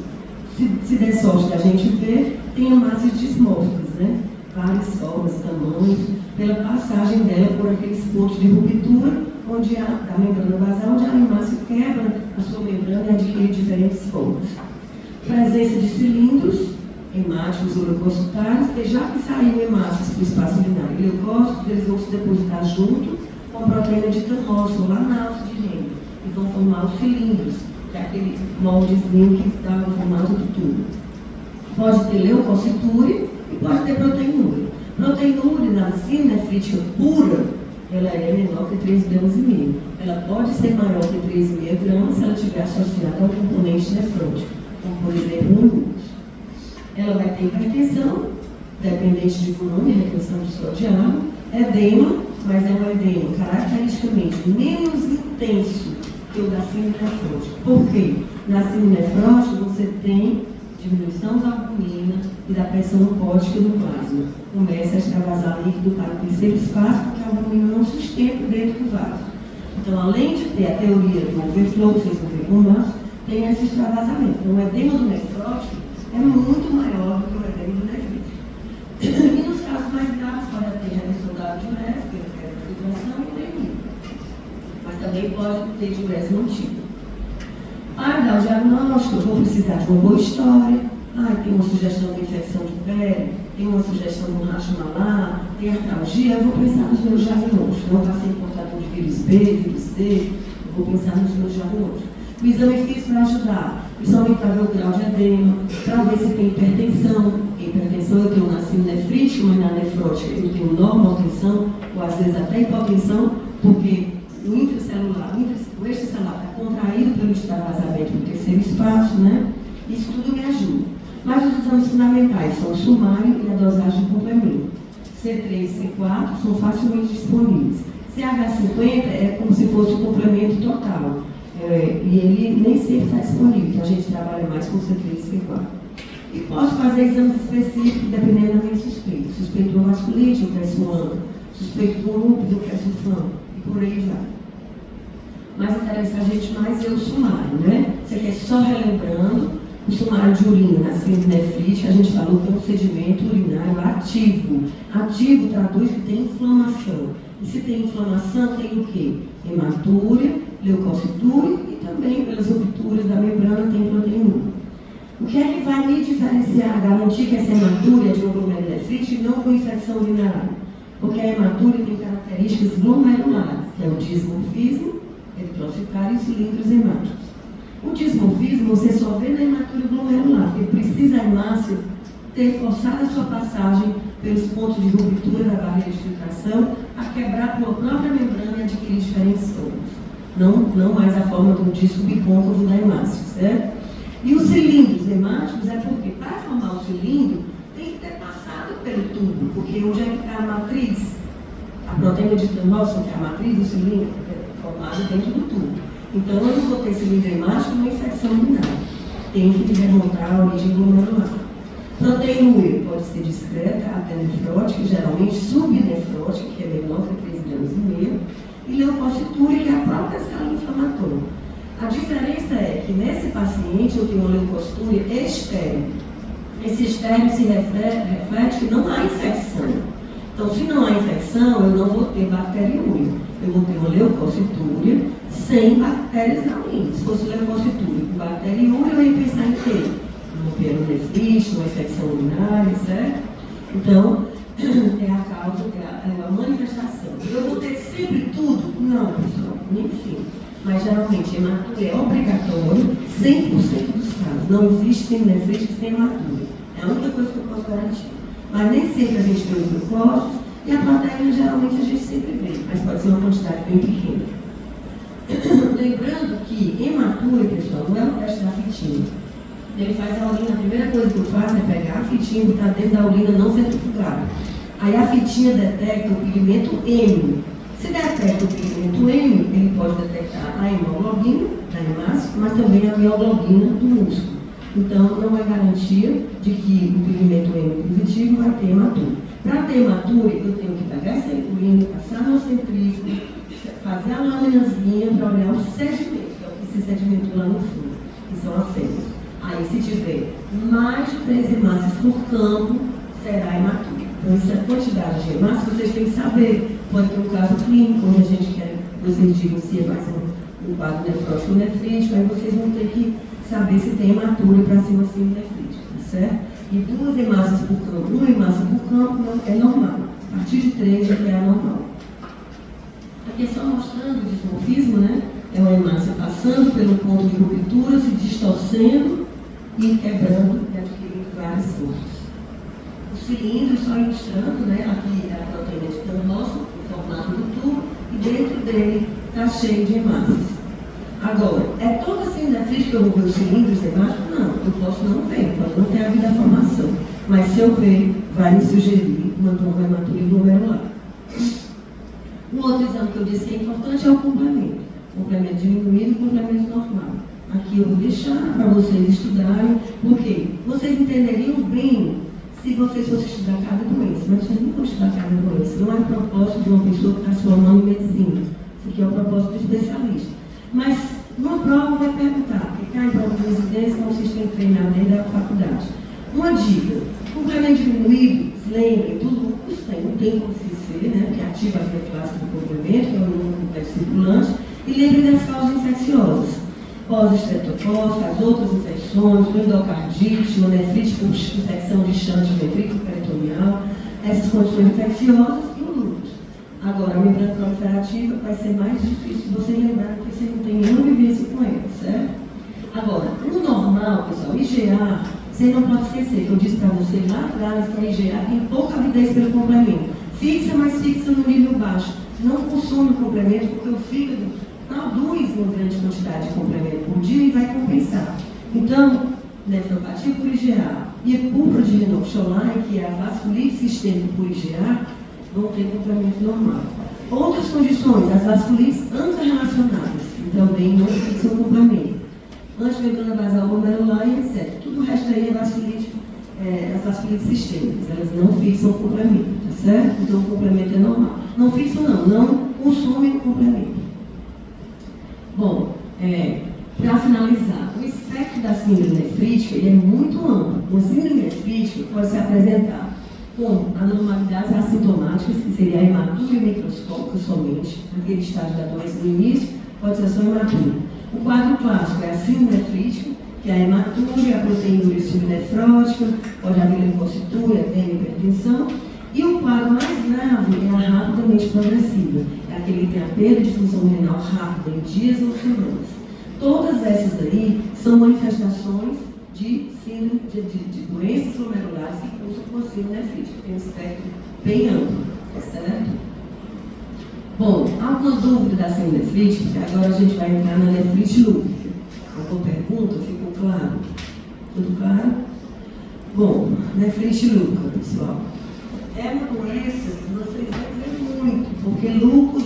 se der sorte da gente ver, tem hemácias dismórficas, né? Várias formas, tamanhos, pela passagem dela por aqueles pontos de ruptura, onde da membrana basal, onde a hemácia quebra a sua membrana e adquire diferentes formas. Presença de cilindros hemáticos ou leucocitários, e já que saiu hemácias para o espaço urinário e leucócitos, eles vão se depositar junto com a proteína de Tannhauser, lá na alça de Henle, e vão formar os cilindros, que é aquele moldezinho que está no formato do tubo. Pode ter leucocitúria e pode ter proteinúria. Proteinúria na síndrome nefrítica pura, ela é menor que 3 gramas e meio. Ela pode ser maior que 3,5 gramas se ela estiver associada ao componente nefrótico, como por exemplo no lúpus. Ela vai ter hipertensão, dependente de volume, retenção de sódio e água, edema, mas é um edema caracteristicamente menos intenso que o da síndrome nefrótica. Por quê? Na síndrome nefrótica você tem diminuição da albumina e da pressão lipódica no plasma. Começa a extravasar líquido para o terceiro espaço, porque a albumina não sustenta dentro do vaso. Então, além de ter a teoria do overflow, vocês vão ver com o nosso, tem esse extravasamento. Então, o edema do nefrótico é muito maior do que o edema do nefrítico. E nos casos mais graves, pode ter redução da diurese, pela queda da filtração e anemia. Mas também pode ter diurese mantida. Para dar o diagnóstico, eu vou precisar de uma boa história. Tem uma sugestão de infecção de pele, tem uma sugestão de um racho malar, tem artralgia. Eu vou pensar nos meus diagnósticos. Não está sendo portador de vírus B, vírus C, eu vou pensar nos meus diagnósticos. O exame físico vai ajudar, principalmente para ver o grau de edema, para ver se tem hipertensão. Hipertensão eu tenho na síndrome nefrítica, mas na nefrótica eu tenho normal tensão, ou às vezes até hipotensão, porque o intracelular, o extracelular está contraído pelo extravasamento do terceiro espaço, né? Isso tudo me ajuda. Mas os exames fundamentais são o sumário e a dosagem de complemento. C3 e C4 são facilmente disponíveis. CH50 é como se fosse o complemento total. E ele nem sempre está disponível, então a gente trabalha mais com C3 e C4. E posso fazer exames específicos dependendo da minha suspeita. Suspeito de uma vasculite, eu peço um AMPA. Suspeito de um lúpus, eu peço um FAM. E por aí vai. Mas interessa a gente mais é o sumário, né? Você quer só relembrando O sumário de urina na síndrome nefrítica, a gente falou que é um sedimento urinário ativo. Ativo traduz que tem inflamação. E se tem inflamação, tem o quê? Hematúria, leucocitúria e também pelas rupturas da membrana tem proteinúria. O que é que vai me diferenciar, garantir que essa hematúria é de uma glomerulonefrite e não com infecção urinária? Porque a hematúria tem características glomerulares, que é o dismorfismo, eritrocitário e cilindros hemáticos. O dismorfismo você só vê na hematúria glomerular, porque precisa a hemácia ter forçado a sua passagem pelos pontos de ruptura da barreira de filtração a quebrar pela própria membrana e adquirir diferentes formas. Não mais a forma do disco bicôncavo da hemácia, certo? E os cilindros hemáticos é porque para formar o cilindro tem que ter passado pelo tubo, porque onde é que está a matriz? A proteína de Thanosson, que é a matriz do cilindro, é formada dentro do tubo. Então, eu não vou ter cilindro hemático numa infecção urinária. Tem que remontar a origem glomerular. Proteinúria pode ser discreta, até nefrótica, geralmente subnefrótica, que é menor que 3,5 gramas, e leucocitúria, que é a própria célula inflamatória. A diferença é que nesse paciente eu tenho uma leucocitúria estéril. Esse estéril se reflete que não há infecção. Então, se não há infecção, eu não vou ter bacteriúria. Eu vou ter uma leucocitúria sem bactérias na urina. Se fosse leucocitúria com bacteriúria, eu ia pensar em quê? Uma pielonefrite, uma infecção urinária, certo? Então, é a causa, é a manifestação. Eu vou ter sempre tudo? Não, pessoal, nem sempre. Mas geralmente hematúria é obrigatório 100% dos casos. Não existe nefrite sem hematúria. É a única coisa que eu posso garantir. Mas nem sempre a gente vê os glucósidos e a proteína geralmente a gente sempre vê, mas pode ser uma quantidade bem pequena. Lembrando que hematúria, pessoal, não é o teste da fitinha. Ele faz a urina, a primeira coisa que eu faço é pegar a fitinha e botar dentro da urina não centrifugada. Aí a fitinha detecta o pigmento M. Se detecta o pigmento M, ele pode detectar a hemoglobina da hemácia, mas também a mioglobina do músculo. Então, não é garantia de que o pigmento M positivo vai ter hematúria. Para ter hematúria, eu tenho que pegar essa urina, passar no centrífugo, fazer a laminazinha para olhar o sedimento, que é o que se sedimentou lá no fundo, que são as células. Aí, se tiver mais de 3 hemácias por campo, será hematúria. Então, essa quantidade de hemácias vocês têm que saber. Pode ter um caso clínico, onde a gente quer que vocês digam se é mais um quadro nefrótico ou nefrítico, aí vocês vão ter que saber se tem hematúria para cima assim nefrítico, certo? E 2 hemácias por campo, 1 hemácia por campo é normal. A partir de 3 já é anormal. Aqui é só mostrando o dismorfismo, né? É uma hemácia passando pelo ponto de ruptura, se distorcendo e quebrando e adquirindo várias formas. O cilindro só ilustrando, né? Aqui é a proteína de Thanosson, o formato do tubo, e dentro dele está cheio de hemácias. Agora, é toda assim nefrite que eu vou ver os cilindros hemáticos? Não, eu posso não ver, pode não ter havido a formação. Mas se eu ver, vai me sugerir uma hematúria glomerular. Um outro exame que eu disse que é importante é o complemento. Complemento diminuído e complemento normal. Aqui eu vou deixar para vocês estudarem, porque vocês entenderiam bem se vocês fossem estudar cada doença, mas vocês não vão estudar cada doença. Não é o propósito de uma pessoa que está se formando em medicina. Isso aqui é o propósito do especialista. Mas uma prova vai perguntar, porque cai em prova de residência, então vocês têm que treinar dentro da faculdade. Uma dica, complemento diminuído, se lembrem, tudo não tem como se ser, né? Porque ativa a via clássica do complemento, que é o imuno complexo circulante, e lembrem das causas infecciosas. Pós-estreptococco, as outras infecções, o endocardite, o nefrite por infecção de shunt ventrículo peritoneal, essas condições infecciosas e o lúpus. Agora, a membrana proliferativa vai ser mais difícil de você lembrar, porque você não tem nenhuma vivência com ela, certo? Agora, o normal, pessoal, IgA, você não pode esquecer, que eu disse para você lá atrás que a IgA tem pouca avidez pelo complemento. Fixa, mas fixa no nível baixo. Não consome o complemento, porque o fígado produz uma grande quantidade de complemento por dia e vai compensar. Então, nefropatia por IgA e púrpura de Renox-Schlein, que é a vasculite sistêmica por IgA, vão ter complemento normal. Outras condições, as vasculites ancorrelacionadas, também não fixam complemento. Antimembrana basal glomerular e etc. Tudo o resto aí é vasculite, as vasculites sistêmicas, elas não fixam complemento, tá certo? Então o complemento é normal. Não fixam não consomem o complemento. Bom, para finalizar, o espectro espectro da síndrome nefrítica ele é muito amplo. Uma síndrome nefrítica pode se apresentar com anormalidades assintomáticas, que seria a hematúria microscópica somente, aquele estágio da doença no início, pode ser só hematúria. O quadro clássico é a síndrome nefrítica, que é a hematúria, a proteinúria subnefrótica, pode haver leucocitura, edema, hipertensão. E o quadro mais grave é a rapidamente progressiva, é aquele que tem a perda de função renal rápida em dias ou semanas. Todas essas aí são manifestações de doenças glomerulares que cursam com síndrome nefrítica. Tem um espectro bem amplo, certo? Bom, alguma dúvida da síndrome nefrítica? Agora a gente vai entrar na nefrite lúpica. Alguma pergunta? Ficou claro? Tudo claro? Bom, nefrite lúpica, pessoal. É uma doença que vocês vão ver muito, porque lúpus,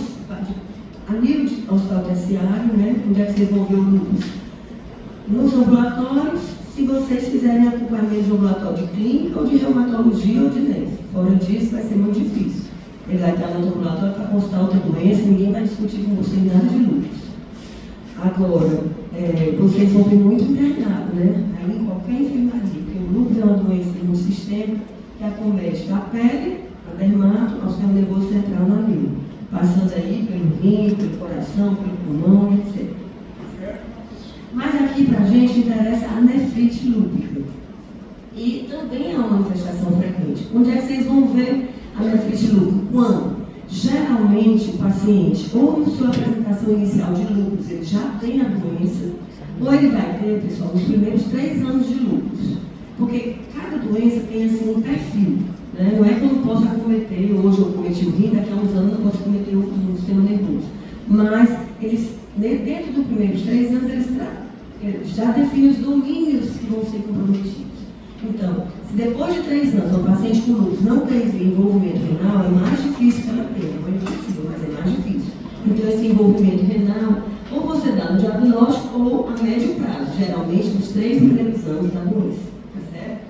a nível de hospital terciário, né? Onde é que vocês vão ver o lúpus? Nos ambulatórios, se vocês fizerem acompanhamento de ambulatório de clínica, ou de reumatologia, ou de nefro. Fora disso, vai ser muito difícil. Ele vai estar no ambulatório para consultar outra doença, ninguém vai discutir com você nada de lúpus. Agora, vocês vão ver muito internado, né? Aí em qualquer enfermaria, porque o lúpus é uma doença no sistema que acomete da pele, a dermato, ao sistema nervoso central na língua, passando aí pelo rim, pelo coração, pelo pulmão, etc. Mas aqui pra gente interessa a nefrite lúpica. E também é uma manifestação frequente. Onde é que vocês vão ver a nefrite lúpica? Quando? Geralmente o paciente, ou na sua apresentação inicial de lúpus, ele já tem a doença, ou ele vai ter, pessoal, nos primeiros 3 anos de lúpus. Porque cada doença tem assim um perfil. Né? Não é que eu não posso acometer, hoje eu cometi o rim, daqui a uns anos eu posso cometer o sistema nervoso. Mas eles, dentro dos primeiros 3 anos, eles já definem os domínios que vão ser comprometidos. Então, se depois de 3 anos o paciente com lúpus não teve envolvimento renal, é mais difícil que ela tenha. Não é impossível, mas é mais difícil. Então, esse envolvimento renal, ou você dá no diagnóstico ou a médio prazo, geralmente nos 3 primeiros anos da doença. Tá certo?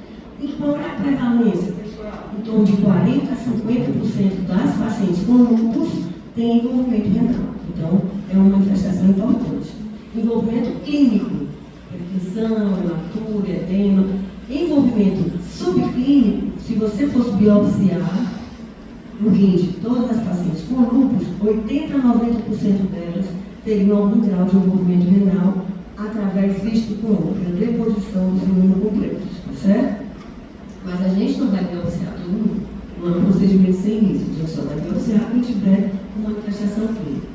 E qual é a prevalência, pessoal? Em torno de 40% a 50% das pacientes com lúpus têm envolvimento renal. Então, é uma manifestação importante. Envolvimento clínico, hipertensão, hematúria, edema. Envolvimento subclínico, se você fosse biopsiar o rim de todas as pacientes com lúpus, 80% a 90% delas teriam algum grau de envolvimento renal através visto como pela deposição dos imunocompletos, tá certo? Mas a gente não vai biopsiar todo mundo. Não é um procedimento sem risco, a gente só vai biopsiar quando tiver uma manifestação clínica.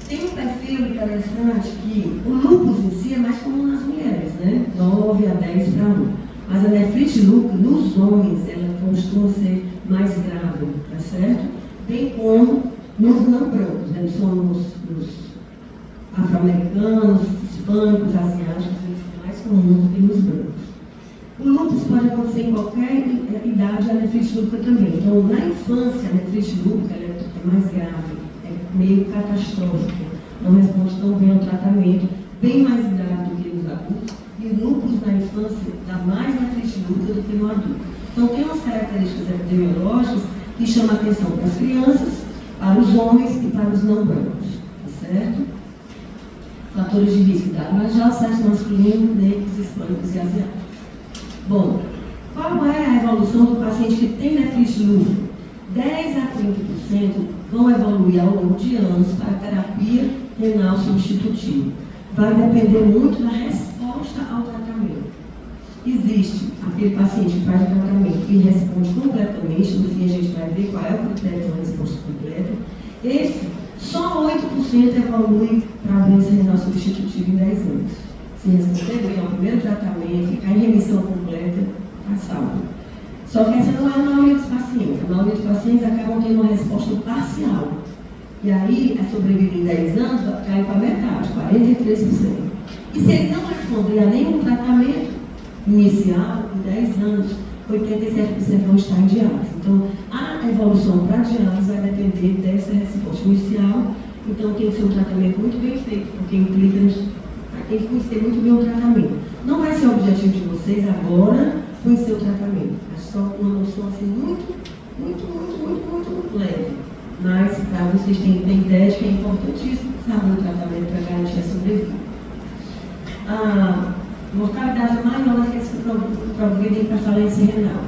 Tem um perfil interessante que o lúpus em si é mais comum nas mulheres, né? 9 a 10 para 1. Mas a nefrite lúpica, nos homens, ela costuma ser mais grave, tá certo? Bem como nos não brancos, né? São nos afro-americanos, hispânicos, asiáticos, eles são mais comuns do que nos brancos. O lúpus pode acontecer em qualquer idade, a nefrite lúpica também. Então, na infância, a nefrite lúpica é mais grave, é meio catastrófica, não responde tão bem ao tratamento, bem mais grave do que os adultos. E lúpus na infância dá mais nefrite lúpica do que no adulto. Então, tem umas características epidemiológicas que chamam a atenção para as crianças, para os homens e para os não brancos. Tá certo? Fatores de risco da major, sexo masculino, negros, hispânicos e asiáticos. Bom, qual é a evolução do paciente que tem nefrite lúpica? 10 a 30% vão evoluir ao longo de anos para a terapia renal substitutiva. Vai depender muito da resposta ao tratamento. Existe aquele paciente que faz o tratamento e responde completamente, no fim a gente vai ver qual é o critério da resposta completa. Esse, só 8% evolui para a doença renal substitutiva em 10 anos. Se responder bem ao primeiro tratamento, ficar em remissão completa, está salvo. Só que essa não é a maioria dos pacientes. A maioria dos pacientes acabam tendo uma resposta parcial. E aí, a sobrevida em 10 anos cai para metade, 43%. E se ele não responder a nenhum tratamento inicial, em 10 anos, 87% vão estar em diálise. Então, a evolução para a diálise vai depender dessa resposta inicial. Então, tem que ser um tratamento muito bem feito, porque implica tem que conhecer muito bem o tratamento. Não vai ser o objetivo de vocês agora conhecer o tratamento. É só uma noção assim muito leve. Mas, para vocês terem ideia de que é importantíssimo saber o tratamento para garantir a sobrevida. A mortalidade progride em falência renal.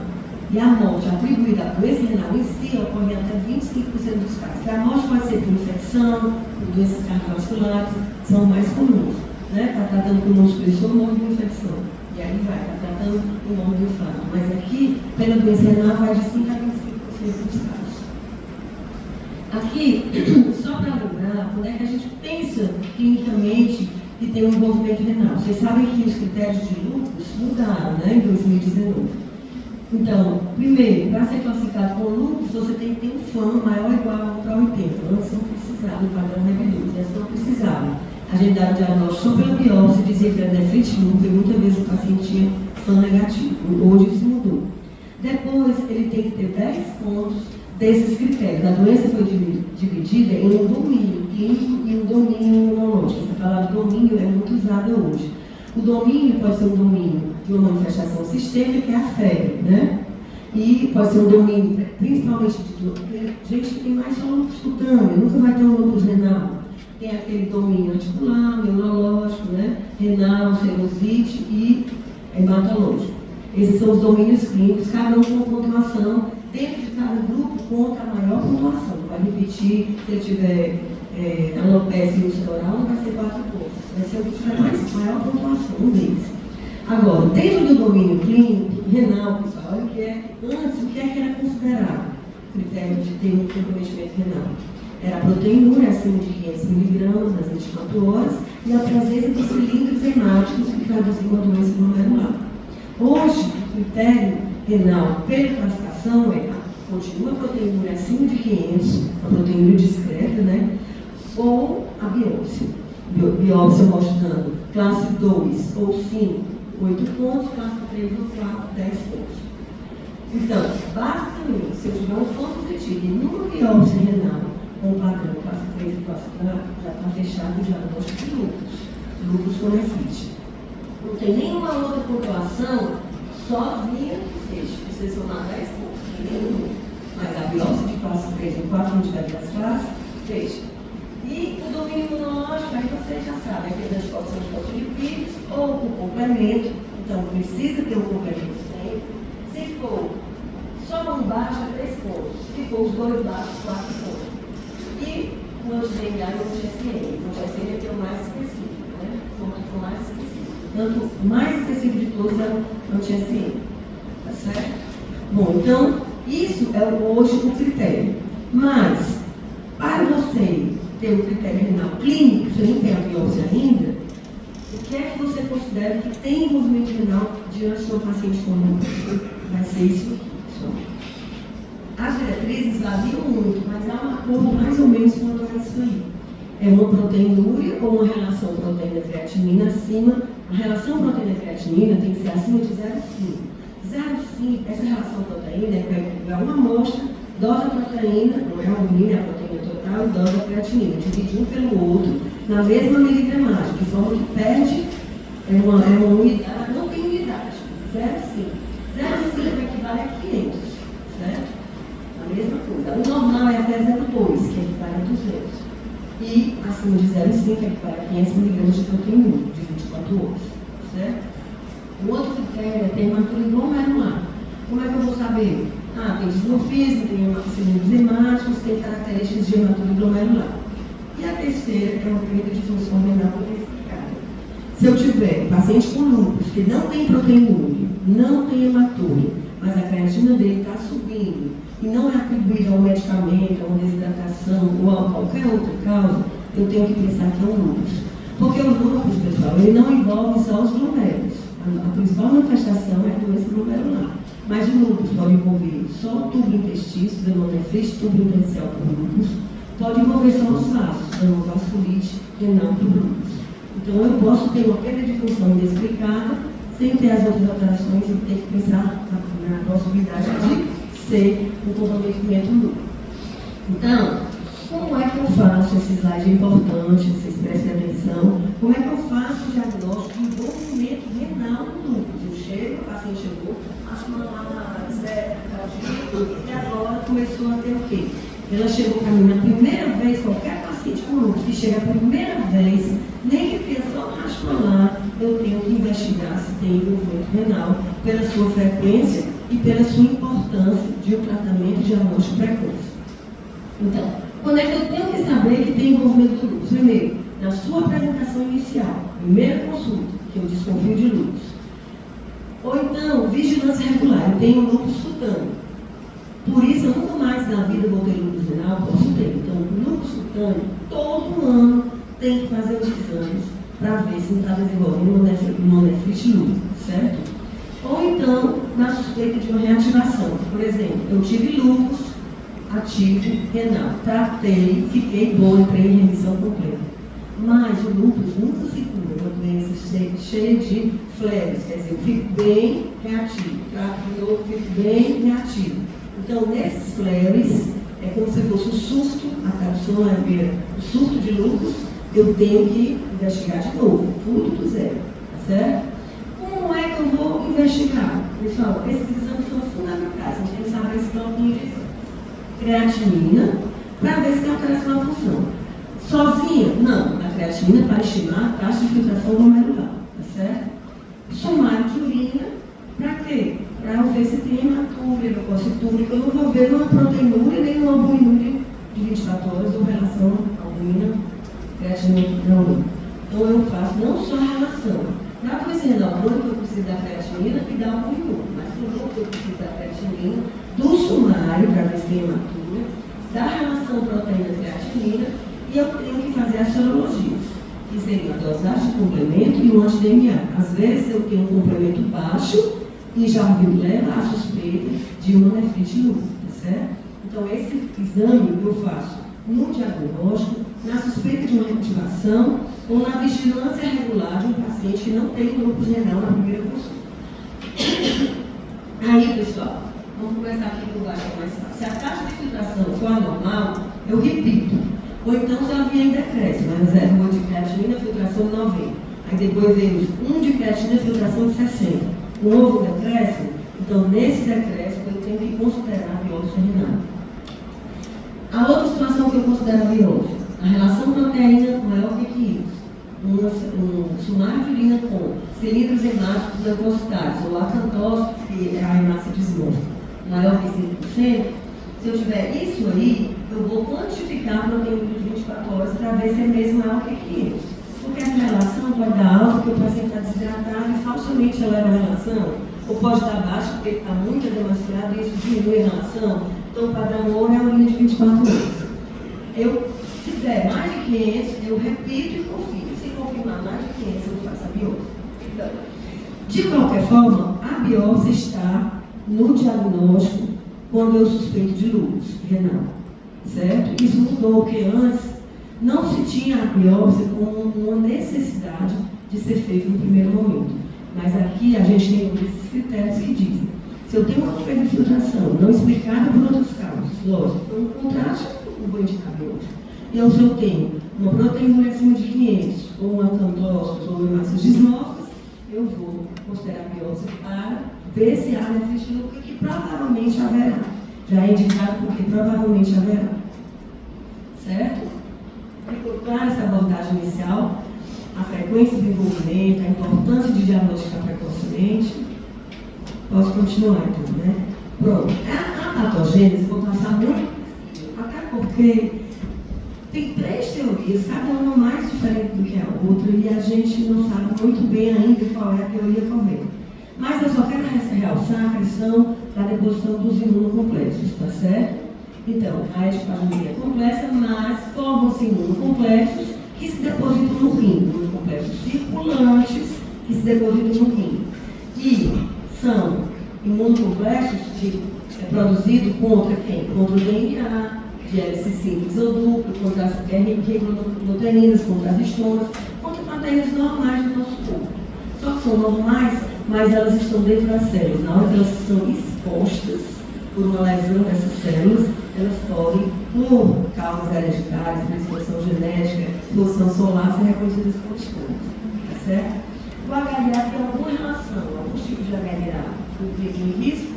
E a morte atribuída à doença renal em si ocorre em até 25% dos casos. E a morte pode ser por infecção, por doenças cardiovasculares, são mais comuns. Está tratando com músculo ou morre de infecção. E aí vai, está tratando com morre de infarto. Mas aqui, pela doença renal, vai de 5 a 25% dos casos. Aqui, só para lembrar, quando é que a gente pensa clinicamente que tem um envolvimento renal? Vocês sabem que os critérios de lúpus mudaram, em 2019. Então, primeiro, para ser classificado com lúpus, você tem que ter um FAM maior ou igual a 80. Antes não precisava, o padrão reviduz, antes não precisava. A gente dava o diagnóstico só pela biópsia, dizia que era nefrite lúpus, e muitas vezes o paciente tinha FAM negativo. Hoje isso mudou. Depois, ele tem que ter 10 pontos desses critérios. A doença foi dividida em um domínio clínico e um domínio imunológico. Essa palavra domínio é muito usada hoje. O domínio pode ser um domínio de uma manifestação sistêmica, que é a febre, E pode ser um domínio, principalmente de gente que tem mais só lúpus cutâneo, nunca vai ter um lúpus renal. Tem aquele domínio articular, neurológico, renal, serosite e hematológico. Esses são os domínios clínicos, cada um com uma pontuação. Dentro de cada grupo, conta a maior pontuação. Vai repetir, se ele tiver alopecia ulceroral, não vai ser 4 pontos. Vai ser o que tiver maior pontuação, um deles. Agora, dentro do domínio clínico, renal, pessoal, olha o que é, antes, o que é que era considerado critério de ter um comprometimento renal? Era a proteinúria acima de 500 mg nas 24 horas e a presença de cilindros hemáticos que traduziam uma doença glomerular. Hoje, o critério renal pela classificação continua a proteinúria acima de 500, a proteinúria discreta, ou a biópsia. Biópsia mostrando classe 2 ou 5, 8 pontos, classe 3 ou 4, 10 pontos. Então, basicamente, se eu tiver um FAM positivo e numa biópsia renal com padrão classe 3 e classe 4, já está fechado o diagnóstico de lúpus com nefrite. Não tem nenhuma outra população sozinha que seja. Vocês somar 10 pontos, nenhum. Mas a biópsia de classe 3 ou 4, não tiver das classes, fecha. E o domínio imunológico, aí vocês já sabem, aqueles anticorpos são fosfolipídios ou o complemento, então precisa ter um complemento sempre. Se for só um baixo, é 3 pontos. Se for os dois baixos, 4 pontos. E o anti-DNA e o anti-SM. O anti-SM é o mais específico, São mais específicos. Tanto o mais específico de todos é o anti-SM. Tá certo? Bom, então, isso é hoje o critério. Mas, para você ter um critério renal clínico, você não tem a biópsia ainda, o que é que você considera que tem envolvimento renal diante do paciente com lúpus? Vai ser isso aqui, pessoal. As diretrizes variam muito, mas há um acordo mais ou menos quanto a isso aí. É uma proteinúria ou uma relação proteína-creatinina acima. A relação proteína-creatinina tem que ser acima de 0,5. 0,5, essa relação proteína é uma amostra, dose da proteína, não é a albumina, é a proteína total, e dose da creatinina, divide um pelo outro, na mesma miligramagem, de forma que perde, é uma unidade, não tem unidade, 0,5. 0,5 equivale a 500, certo? A mesma coisa. O normal é até 0,2, que equivale a 200. E acima de 0,5 equivale a 500 mg de proteína de 24 horas, certo? O outro critério é ter hematúria glomerular. Como é que eu vou saber? Tem dismorfismo, tem cilindros hemáticos, tem características de hematúria glomerular. E a terceira é uma perda de função renal identificada. Se eu tiver paciente com lúpus que não tem proteinúria, não tem hematúria, mas a creatina dele está subindo e não é atribuída ao medicamento, a uma desidratação ou a qualquer outra causa, eu tenho que pensar que é um lúpus. Porque o lúpus, pessoal, ele não envolve só os glomérulos. A principal manifestação é a doença glomerular. Mas o lúpus pode envolver só o tubo intestício, dando nefrite, tubo intersticial por lúpus. Pode envolver só os vasos, dando vasculite renal por lúpus. Então, eu posso ter uma perda de função inexplicada, sem ter as outras alterações e ter que pensar na possibilidade de ser um comprometimento lúpico. Então, como é que eu faço? Esse slide é importante, vocês prestem atenção. Como é que eu faço o diagnóstico de envolvimento renal no lúpus? Eu chego, o paciente chegou, acho uma Zé, e agora começou a ter o quê? Ela chegou para mim na primeira vez, qualquer paciente com lúpus que chega a primeira vez, nem que tenha só um racholar, eu tenho que investigar se tem envolvimento renal pela sua frequência e pela sua importância de um tratamento diagnóstico precoce. Então, quando é que eu tenho que saber que tem envolvimento do lúpus? Primeiro, na sua apresentação inicial, primeira consulta, que eu desconfio de lúpus. Ou então, vigilância regular, eu tenho lúpus cutâneo. Por isso, eu nunca mais na vida vou ter lúpus renal, posso ter. Então, lúpus cutâneo, todo ano tem que fazer os exames para ver se não está desenvolvendo uma nefrite lúpica, certo? Ou então, na suspeita de uma reativação. Por exemplo, eu tive lúpus ativo renal, tratei, fiquei boa, entrei em remissão completa. Mas o lúpus nunca se cura, uma doença cheia de flares, quer dizer, eu fico bem reativo, trato de novo, fico bem reativo. Então, nesses flares, é como se fosse um surto, a tradução é o surto de lúpus, eu tenho que investigar de novo, tudo do zero, tá certo? Como é que eu vou investigar? Pessoal, esses exames são fundamentais, a gente tem que saber esse bloquinho de exames. Creatinina, para ver se tem alteração na função. Sozinha? Não, a creatinina para estimar a taxa de filtração glomerular, tá certo? Sumário de urina, para quê? Para ver se tem hematúria, leucocitúria, que eu não vou ver numa proteinúria nem numa albuminúria de 24 horas ou relação albumina, creatinina não. Então eu faço não só a relação. Na doença renal crônica eu preciso da creatinina e da albuminúria, mas no grupo eu preciso da creatinina, do sumário, para ver se tem hematúria, da relação proteína-creatinina, e eu tenho que fazer as sorologias, que seriam a dosagem de complemento e o anti-DNA. Às vezes eu tenho um complemento baixo e já me leva à suspeita de uma nefrite lúpica, tá certo? Então esse exame eu faço no diagnóstico, na suspeita de uma reativação ou na vigilância regular de um paciente que não tem lúpus renal na primeira consulta. Aí, pessoal, vamos começar aqui por baixo, mais fácil. Se a taxa de filtração for anormal, eu repito. Ou então, se ela vier em decréscimo, mas 0,8 de creatinina, filtração de 90. Aí depois vem 1 de creatinina, filtração de 60. Um novo decréscimo, então nesse decréscimo eu tenho que considerar a biópsia renal. A outra situação que eu considero a biópsia, a relação proteína maior que 500. Um sumário de urina com cilindros hemáticos leucocitários, ou acantócitos, que é a hemácia desmorfa, maior que 5%, se eu tiver isso aí, eu vou quantificar a proteína de 24 horas para ver se é mesmo maior que 500. Porque essa relação pode dar alta porque o paciente está desidratado e falsamente eleva a relação, ou pode dar baixa porque ele está muito demonstrado e isso diminui a relação. Então, o padrão ouro é a urina de 24 horas. Se der mais de 500, eu repito e confio. Se confirmar mais de 500, eu faço a biópsia. Então, de qualquer forma, a biópsia está no diagnóstico quando eu suspeito de lúpus renal, certo? Isso mudou, porque antes não se tinha a biópsia como uma necessidade de ser feita no primeiro momento. Mas aqui a gente tem esses critérios que dizem, se eu tenho uma infiltração não explicada por outras causas, lógico, então um contraste, eu vou indicar a biópsia. Então, se eu tenho uma proteína acima de 500, ou uma acantócitos, ou hemácias dismórficas, eu vou considerar a biópsia para ver se há nefrite lúpica, que provavelmente haverá. Já é indicado porque provavelmente haverá. Certo? Ficou clara essa abordagem inicial? A frequência do envolvimento, a importância de diagnosticar precocemente. Posso continuar então, né? Pronto. A patogênese, vou passar muito, até porque tem 3 teorias, cada uma mais diferente do que a outra, e a gente não sabe muito bem ainda qual é a teoria correta. Mas eu só quero realçar a questão da deposição dos imunocomplexos, tá certo? Então, a etiopatologia é complexa, mas formam-se imunocomplexos que se depositam no rim, imunocomplexos circulantes que se depositam no rim. E são imunocomplexos que é produzido contra quem? Contra o DNA, de hélice simples ou duplo, contra as proteínas, contra as estomas, contra proteínas normais do nosso corpo. Só que são normais, mas elas estão dentro das células. Na hora que elas são expostas por uma lesão dessas células, elas podem, por causas hereditárias, predisposição genética, exposição solar, ser reconhecidas como estomas. Tá certo? O HLA tem alguma relação, alguns tipos de HLA implica em risco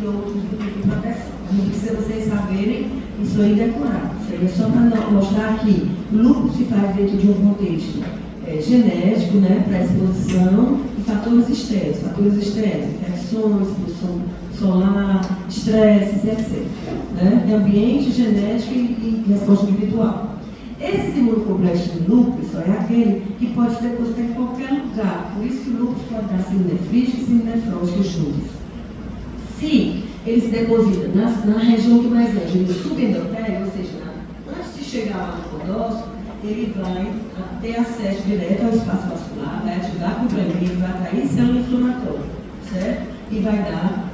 e outros implicam em proteção. Não precisa vocês saberem isso aí decorado. Isso aí é só para mostrar que o lúpus se faz dentro de um contexto genético, né, predisposição e fatores externos. Fatores externos, infecções, exposição solar, estresse, etc. Né? Ambiente, genético e resposta individual. Esse imunocomplexo de lúpus é aquele que pode se depositar em qualquer lugar. Por isso que o lúpus pode dar síndrome e síndrome nefrótica juntos. Se ele se deposita na região que mais é, no subendotélio, ou seja, antes de chegar lá no podócito, ele vai ter acesso direto ao espaço vascular, vai ativar complemento, vai atrair célula inflamatória, certo? E vai dar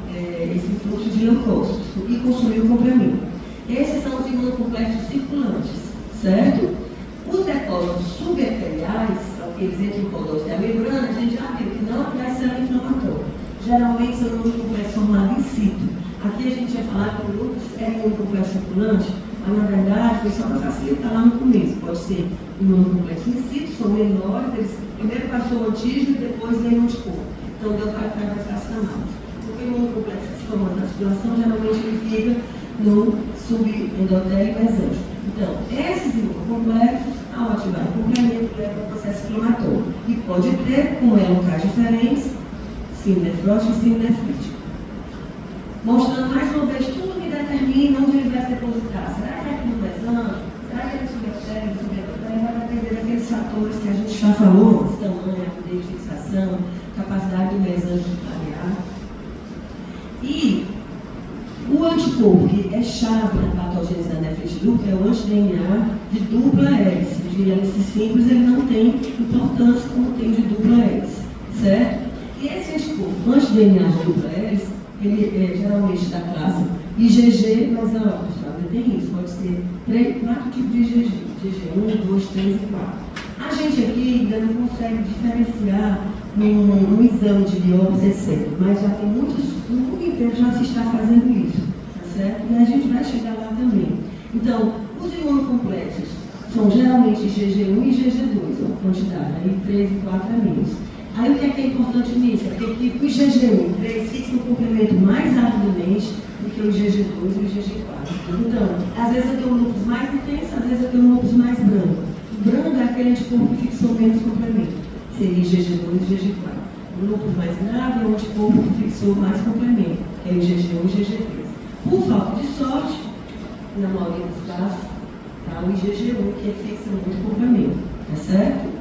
esse fluxo de leucócitos e consumir o complemento. Esses são os imunocomplexos circulantes, certo? Os depósitos subarteriais, aqueles entre o podócito e a membrana, a gente já viu que não atrai célula inflamatória. Geralmente são imunocomplexos formados in situ. Aqui a gente vai falar que o lúpus é imunocomplexo circulante, mas na verdade foi só para facilitar lá no começo. Pode ser imunocomplexo in situ, são menores, eles primeiro passou o antígeno e depois vem o anticorpo. Então deu para ficar mais fracionado. Porque o imunocomplexo que se forma na circulação, geralmente ele fica no subendotélio mesângico. Então, esses imunocomplexos, ao ativar o complemento, leva ao processo inflamatório. E pode ter, como é locais diferentes, síndrome nefrótica e síndrome nefrítica. Mostrando mais uma vez tudo que determina onde ele vai se depositar. Será que é aqui no mesão? Será que é no subendotélio, no subendotélio? Vai depender daqueles fatores que a gente já falou, tamanho, rapidez de fixação, capacidade do mesângio de clarear. E o anticorpo, que é chave na patogênese da nefrite lúpus, é o anti-DNA de dupla hélice. De hélice simples, ele não tem importância como tem de dupla hélice, certo? E esse anticorpo, anti-DNA de dupla hélice, ele é geralmente da classe IgG, mas a Austrália tem isso, pode ser 4 tipos de IgG, IgG1, 2, 3 e 4. A gente aqui ainda não consegue diferenciar no exame de biópsia, etc. Mas já tem muitos, no mundo inteiro já se está fazendo isso, tá certo? E a gente vai chegar lá também. Então, os imunocomplexos são geralmente IgG1 e IgG2, a quantidade, aí 3 e 4 é menos. Aí o que é importante nisso? É que o IgG1 3 fixa um complemento mais rapidamente do que o IgG2 e o IgG4. Então, às vezes eu tenho um lúpus mais intenso, às vezes eu tenho um lúpus mais branco. O branco é aquele anticorpo que fixou menos complemento. Seria IgG2 e IgG4. O lúpus mais grave é o anticorpo que fixou mais complemento, que é o IgG1 e IgG3. Por falta de sorte, na maioria dos casos, tá o IgG1 que fixa muito complemento, tá certo?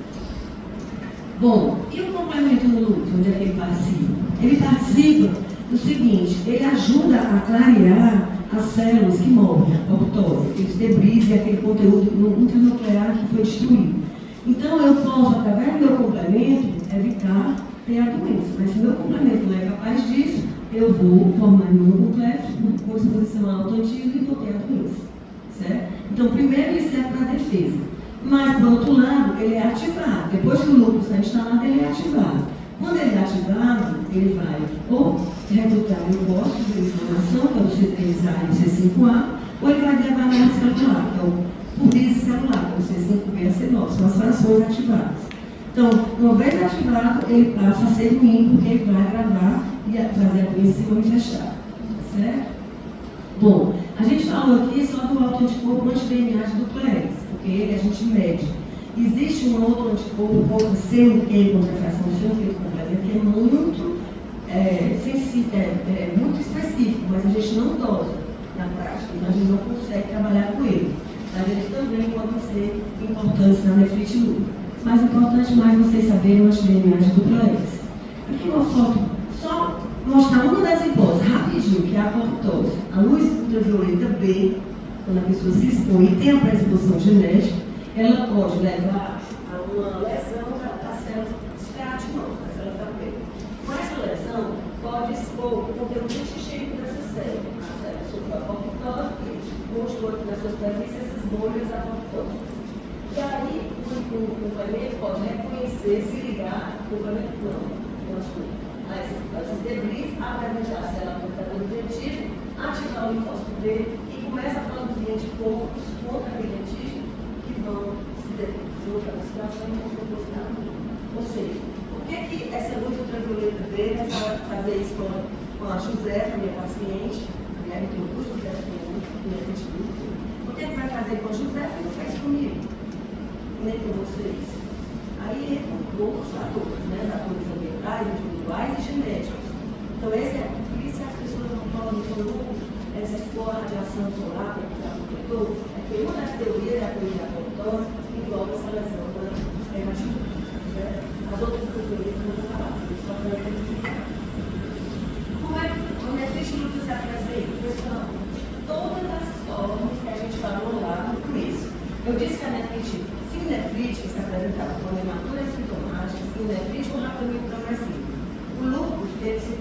Bom, e o complemento no lúpus, onde é que ele participa? Ele participa do seguinte, ele ajuda a clarear as células que morrem, a apoptose, aqueles debris e aquele conteúdo intranuclear que foi destruído. Então, eu posso, através do meu complemento, evitar ter a doença. Mas se o meu complemento não é capaz disso, eu vou formar imunocomplexo com exposição a autoantígeno e vou ter a doença. Certo? Então, primeiro ele serve para a defesa. Mas, por outro lado, ele é ativado. Depois que o lúpus está instalado, ele é ativado. Quando ele é ativado, ele vai ou recrutar leucócitos de inflamação, que é o C5A, ou ele vai levar a morte celular, que é o pubis celular, que é o C5B e a C9, são as frações ativadas. Então, uma vez ativado, ele passa a ser ruim, porque ele vai agravar e fazer a doença se manifestar. Certo? Bom, a gente falou aqui só do autoanticorpo anti-DNA de dupla hélice, porque ele a gente mede. Existe um outro anticorpo contra CNQ, contra a fração CNQ complemento, que é muito específico, mas a gente não dosa na prática, então a gente não consegue trabalhar com ele. Mas eles também podem ser importantes na nefrite lúpus. Mas o importante mais vocês saberem o anti-DNA de dupla hélice. Aqui uma foto, só mostrar uma das hipóteses, rapidinho, que é a apoptose. A luz ultravioleta B, quando a pessoa se expõe e tem a predisposição genética, ela pode levar a uma lesão da célula esclerotimante, da célula da pele. Com essa lesão, pode expor o conteúdo antigênico dessa célula. A célula sofre a apoptose, que mostrou aqui na sua superfície essas bolhas da apoptose. E aí, o complemento pode reconhecer, se ligar, o complemento não. Esses debris, apresentar a célula portadora de antígeno, ativar o linfócito B e começa a produzir anticorpos contra aquele antígeno que vão se juntar na situação e vão se depositar. Ou seja, por que essa luz ultravioleta B vai fazer isso com a Josefa, minha paciente, mulher que eu uso, minha Por que vai fazer com a Josefa e não faz comigo? Nem com vocês. Aí entram outros fatores, né? Fatores ambientais, individuais e genéticos. Então, por isso as pessoas não podem falar, essa expor a radiação solar, que está no setor, é que uma das teorias é a teoria da apoptose, que envolve essa lesão negativa. As outras teorias não vão falar, só para verificar. Como é que esse grupo se apresenta? Pessoal, todas as formas que a gente falou lá no começo. Eu disse que a nefrite sinefrítica se apresentava com hematura sintomática, sinefrite com rapamento progressivo. O lúpus deve se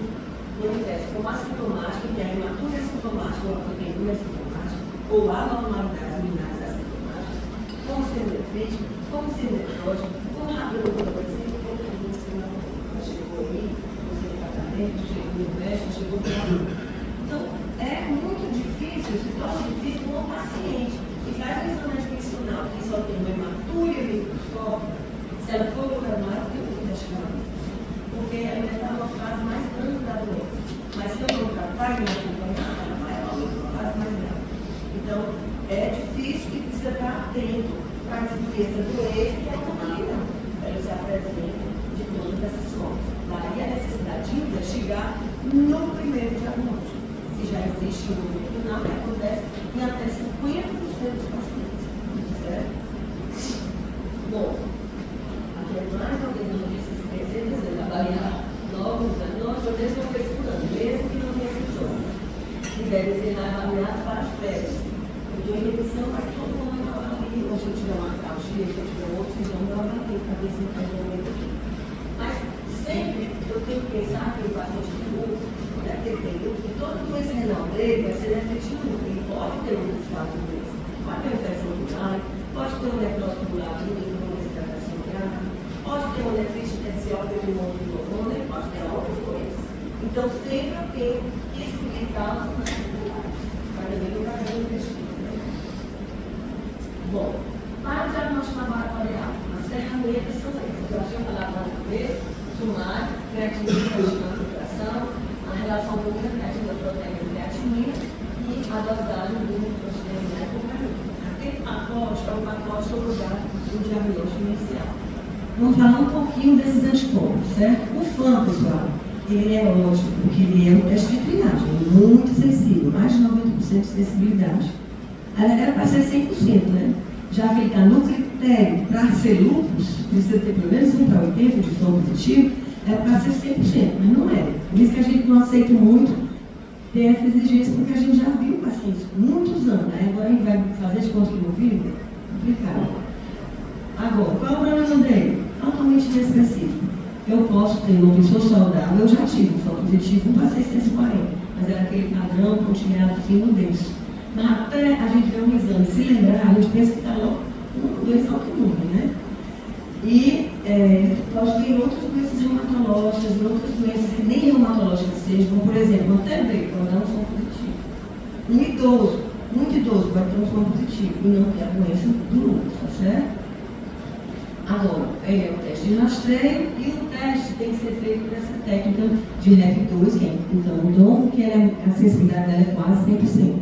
manifesta como assintomático, que é a hematura sintomática ou a proteína sintomática, ou a anormalidade urinária assintomática, como sinefrítica, como sinefrótica, como rapamento progressivo, como você chegou aí, você no tratamento, chegou no médico, chegou no tratamento. Então, é muito difícil, se torna difícil com o paciente. E faz um exame admissional que só tem uma hematúria microscópica, se ela for programada, eu vou deixar. Porque ela está numa fase mais grande da doença. Mas se eu não tratar e não acompanhar, ela vai numa fase mais grande. Então, é difícil e precisa estar atento para a doença doer e a maligna. Ela se apresenta de todas essas formas. Daí a necessidade de investigar no primeiro diagnóstico. Se já existe um final que acontece em até 50% dos pacientes. Certo? Bom, aqui é mais uma vez notícias dizendo avaliar logo os diagnósticos ou desenvolver por ano, mesmo que não tenha sintomas. E deve ser avaliado para as férias. Eu dou inibição, mas todo mundo avalia, ou se eu tiver uma calxia, se eu tiver outro sintoma, eu avalio para ver se não tem problema aqui. Mas sempre eu tenho que pensar que o paciente de novo, naquele período, que todo doença renal dele vai ser efetivo. Ele pode ter um estado de doença, pode ter uma infecção urinária, pode ter um necrose tubular, uma desidratação grave, pode ter uma nefrite tercial pelo mundo do hormônio, ele pode ter outras doenças. Então, sempre eu tenho que explicar os particulares, para também não estar fazendo investigação. Bom, para o diagnóstico laboratorial, as ferramentas são essas. Eu achei falar para o começo, sumário, creatinina, concentração, a relação do creatina, proteína e creatinina e a dosagem do proteína e cocaína. Aquele pacote é o pacote que eu vou dar no diagnóstico inicial. Vamos falar um pouquinho desses anticorpos, certo? O FAM, pessoal, ele é ótimo, porque ele é um teste de triagem, muito sensível, mais de 90% de sensibilidade. Era para ser 100%, né? Já que ele está no critério para ser lúpus, precisa ter pelo menos 1 para 80 de som positivo, é para ser 100%, mas não é. Por isso que a gente não aceita muito ter essa exigência, porque a gente já viu pacientes muitos anos, né? Agora a gente vai fazer de conta que não viu, complicado. Agora, qual é o problema dele? Altamente inespecífico. Eu posso ter uma pessoa saudável, eu já tive só positivo 1 para 640, mas era aquele padrão continuado fino denso. Mas até a gente ver um exame, se lembrar, a gente pensa que está logo uma doença autoimune, né? E pode ter outras doenças reumatológicas, outras doenças que nem reumatológicas sejam, como por exemplo, uma TB, pode dar um som positivo. Um idoso, muito idoso, vai ter um som positivo e não ter a doença do lúpus, tá certo? Agora, é o teste de rastreio e o teste tem que ser feito por essa técnica de REF2, que é então o dom, que a sensibilidade dela é quase 100%.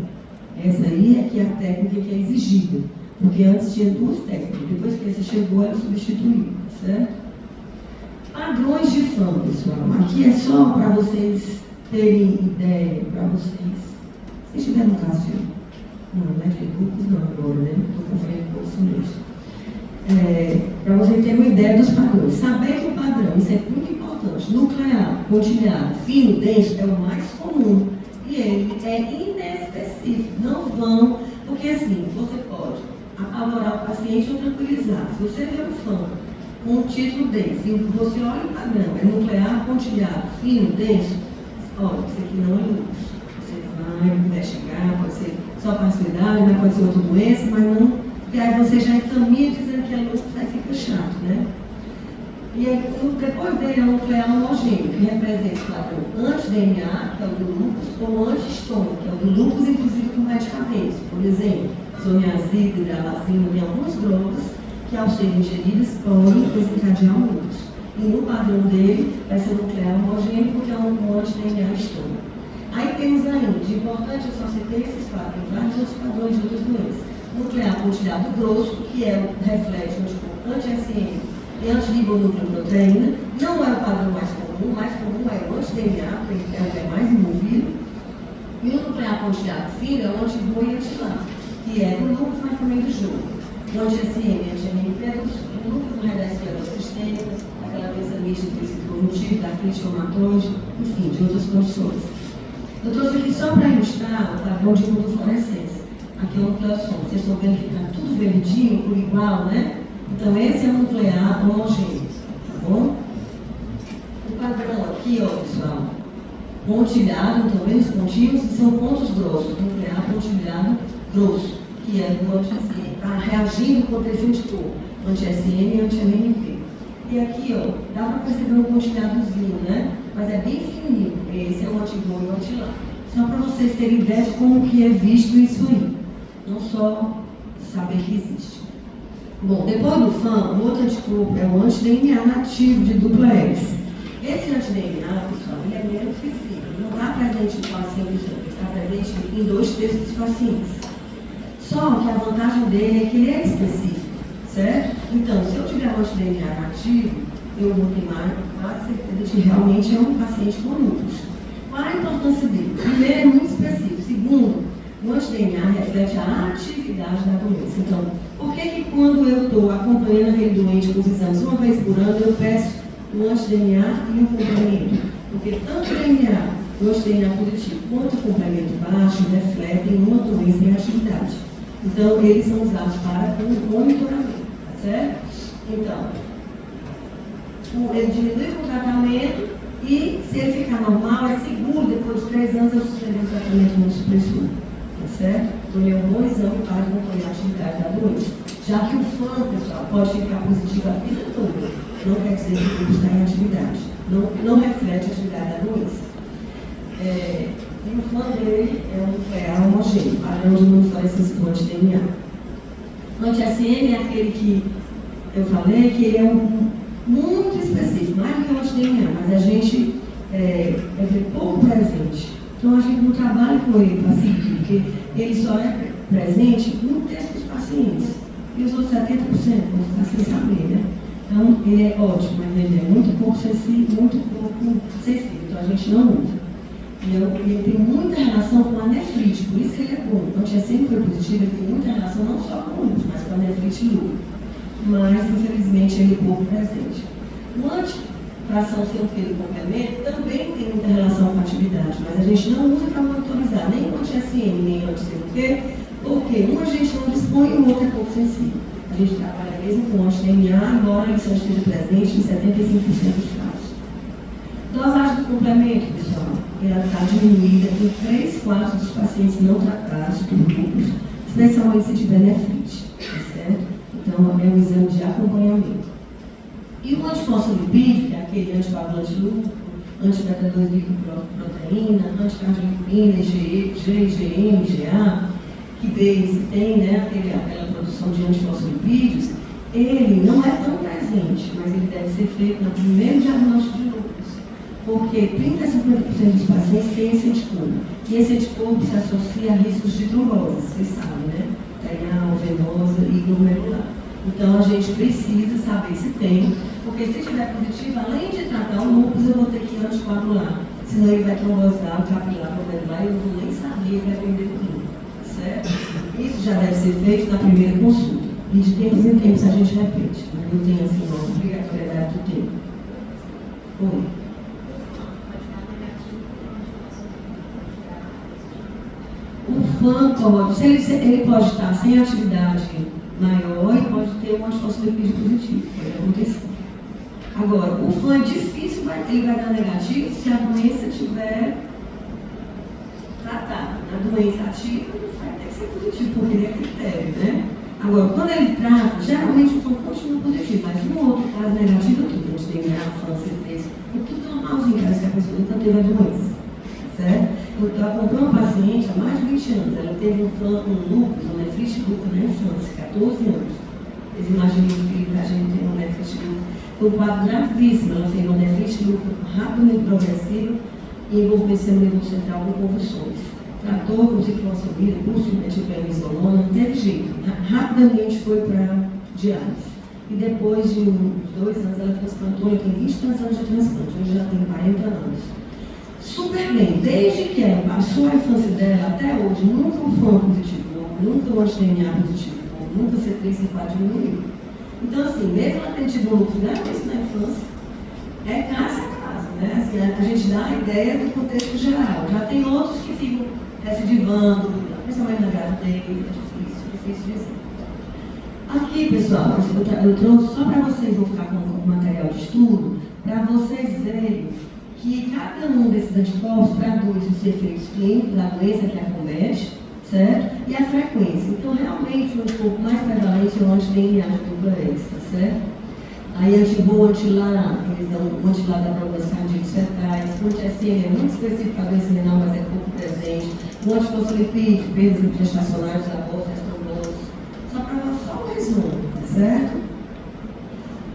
Essa aí é que é a técnica que é exigida, porque antes tinha 2 técnicas, depois que essa chegou, ela substituiu, certo? Padrões de FAM, pessoal, aqui é só para vocês terem ideia, para vocês, se estiver no caso de, não é de grupos não agora, né? Estou conferendo com isso mesmo. Para você ter uma ideia dos padrões. Saber que o padrão, isso é muito importante, nuclear, pontilhado, fino, denso, é o mais comum. E ele é inespecífico. Não vão, porque assim, você pode apavorar o paciente ou tranquilizar. Se você vê um FAM com um título desse, e você olha o padrão, é nuclear, pontilhado, fino, denso, olha, isso aqui não é lúpus. Você vai investigar, pode ser só facilidade, mas pode ser outra doença, mas não. E aí você já encaminha dizendo que é lúpus, aí fica chato, né? E aí, depois dele é o nuclear homogêneo, que representa o padrão anti-DNA, que é o do lúpus, ou anti-estômago, que é o do lúpus, inclusive com medicamentos. Por exemplo, zoniazida, hidralazina, tem algumas drogas que, ao serem ingeridas, podem desencadear o lúpus. E no padrão dele, vai ser nuclear homogêneo, porque é um anti-DNA estômago. Aí temos ainda, de importante, eu só citei esses quatro, tem vários outros padrões de outras doenças. Nuclear pontilhado grosso, que é o reflexo anti-SM antiribonucleoproteína, não é o padrão mais comum é o anti-DNA, porque é o que é mais envolvido, e o nuclear pontilhado fino é o anti-ROI e anti-LAM, que é do núcleo, mas também do jogo. O anti-SM e anti-MNP é do núcleo do redesclerose sistêmica, aquela doença mista de tecido conjuntivo, da artrite reumatoide, enfim, de outras condições. Eu trouxe aqui só para ilustrar o padrão de immunofluorescência. Aqui é o nucleossom. Vocês estão vendo que está tudo verdinho, por igual, né? Então, esse é o nuclear homogêneo, tá bom? O padrão aqui, ó, pessoal, pontilhado, estão vendo os pontinhos? São pontos grossos, nuclear pontilhado grosso, que é do anti-SM, está reagindo contra esse anticorpo, anti-SM e anti-MNP. E aqui, ó, dá para perceber um pontilhadozinho, né? Mas é bem fininho. Esse é o anti-ROI e o anti-LAM. Só para vocês terem ideia de como que é visto isso aí. Não só saber que existe. Bom, depois do FAM, o outro anticorpo é o anti-DNA nativo de dupla hélice. Esse anti-DNA, pessoal, ele é menos visível. Não está presente no paciente, está presente em 2/3 dos pacientes. Só que a vantagem dele é que ele é específico, certo? Então, se eu tiver um anti-DNA nativo, eu vou ter mais certeza de que realmente é um paciente com lúpus. Qual a importância dele? Primeiro, é muito específico. Segundo, o anti-DNA reflete a atividade da doença. Então, por que quando eu estou acompanhando aquele doente com os exames uma vez por ano, eu peço o anti-DNA e o complemento? Porque tanto o DNA, o anti-DNA positivo, quanto o complemento baixo refletem uma doença em atividade. Então, eles são usados para o monitoramento, tá certo? Então, ele diminui com o tratamento e, se ele ficar normal, é seguro, depois de 3 anos, eu suspender o tratamento no supressor. Tá certo? Então, ele é um bom exame para acompanhar a atividade da doença. Já que o FAM, pessoal, pode ficar positivo a vida toda. Não quer dizer que o lúpus está em atividade. Não reflete a atividade da doença. E o FAM dele é um nuclear homogêneo, padrão de immunofluorescência do anti-DNA. O anti-SM é aquele que eu falei que ele é muito específico, mais do que o anti-DNA, mas a gente vê pouco presente. Então, a gente não trabalha com ele para seguir, porque ele só é presente em 1/3 dos pacientes. E os outros 70% vão ficar sem saber, né? Então, ele é ótimo, mas ele é muito pouco sensível, então a gente não usa. E ele tem muita relação com a nefrite, por isso que ele é bom. Então, tinha sempre foi positivo, ele tem muita relação não só com o lúpus, mas com a nefrite lúpus. Mas, infelizmente, ele é pouco presente. O anti-fração sem o do complemento também tem muita relação com a atividade, mas a gente não usa para monitorizar nem o anti-SM, nem o anti-CUP, porque um a gente não dispõe e o outro é pouco sensível. A gente trabalha mesmo com anti-DNA, embora ele só esteja presente em 75% dos casos. Dosagem do complemento, pessoal, ela está diminuída em 3/4 dos pacientes não tratados por lúpus, especialmente se tiver nefrite, tá certo? Então, é um exame de acompanhamento. E o antifosfolipídio, que é aquele anticoagulante lúpico, anti-beta-2-glicoproteína, anticardiolipina, IgM, IgA, que deles tem, né, aquela produção de antifosfolipídios, ele não é tão presente, mas ele deve ser feito no primeiro diagnóstico de lúpus, porque 30 a 50% dos pacientes têm esse anticorpo, e esse anticorpo se associa a riscos de trombose, vocês sabem, né? Renal, venosa e glomerular. Então, a gente precisa saber se tem, porque se tiver positivo, além de tratar o lúpus, eu vou ter que anticoagular, senão ele vai trombosar o capilar glomerular e eu não vou nem saber, vai perder o rim, certo? Isso já deve ser feito na primeira consulta. E de tempos em tempos a gente repete, não tem assim uma obrigatoriedade do tempo. Oi. O FAM pode, ele pode estar sem atividade maior e pode ter um antifosfolipídio positivo, pode acontecer. Agora, o FAM é difícil, ele vai dar negativo se a doença estiver tratada. A doença ativa vai ter que ser positivo, porque ele é critério, né? Agora, quando ele trata, geralmente o FAM continua positivo, mas um outro caso negativo, tudo, a gente tem FAM, C3, é tudo normalzinho, parece que a pessoa nunca teve a doença, certo? Eu acompanho uma paciente há mais de 20 anos, ela teve um lúpus, uma nefrite lúpus na infância, 14 anos. Vocês imaginam o filho da gente ter uma nefrite lúpus. Foi um quadro gravíssimo, ela teve uma nefrite lúpus rapidamente progressiva e envolveu o sistema nervoso central com convulsões. Tratou com ciclosamida, com suplemento, não teve jeito. Rapidamente foi para diálise. e depois de uns 2 anos ela transplantou, ela tem 20 anos de transplante, hoje já tem 40 anos. Super bem, desde que ela passou a infância dela até hoje, nunca o FAM positivou, nunca o anti-DNA positivou, nunca o C3-C4 diminuiu. Então, assim, mesmo ela tendo tido um lucro gravíssimo na infância, é caso a caso, né? Assim, a gente dá a ideia do contexto geral. Já tem outros que ficam recidivando, principalmente na gravidez, é difícil dizer. Aqui, pessoal, eu trouxe só para vocês, vou ficar com o material de estudo, para vocês verem que cada um desses anticorpos traduz os efeitos clínicos da doença que acomete, certo? E a frequência. Então, realmente, o anticorpo mais prevalente é o anti-DNA de dupla X, tá certo? Aí, anti-BOA, anti-LA, eles dão o anti-LA da problemas cardíacos fetais, o anti-SM é muito específico para a doença renal, mas é pouco presente, o antifosfolipídio, perdas gestacionais, abortos, trombose. Só um resumo, tá certo?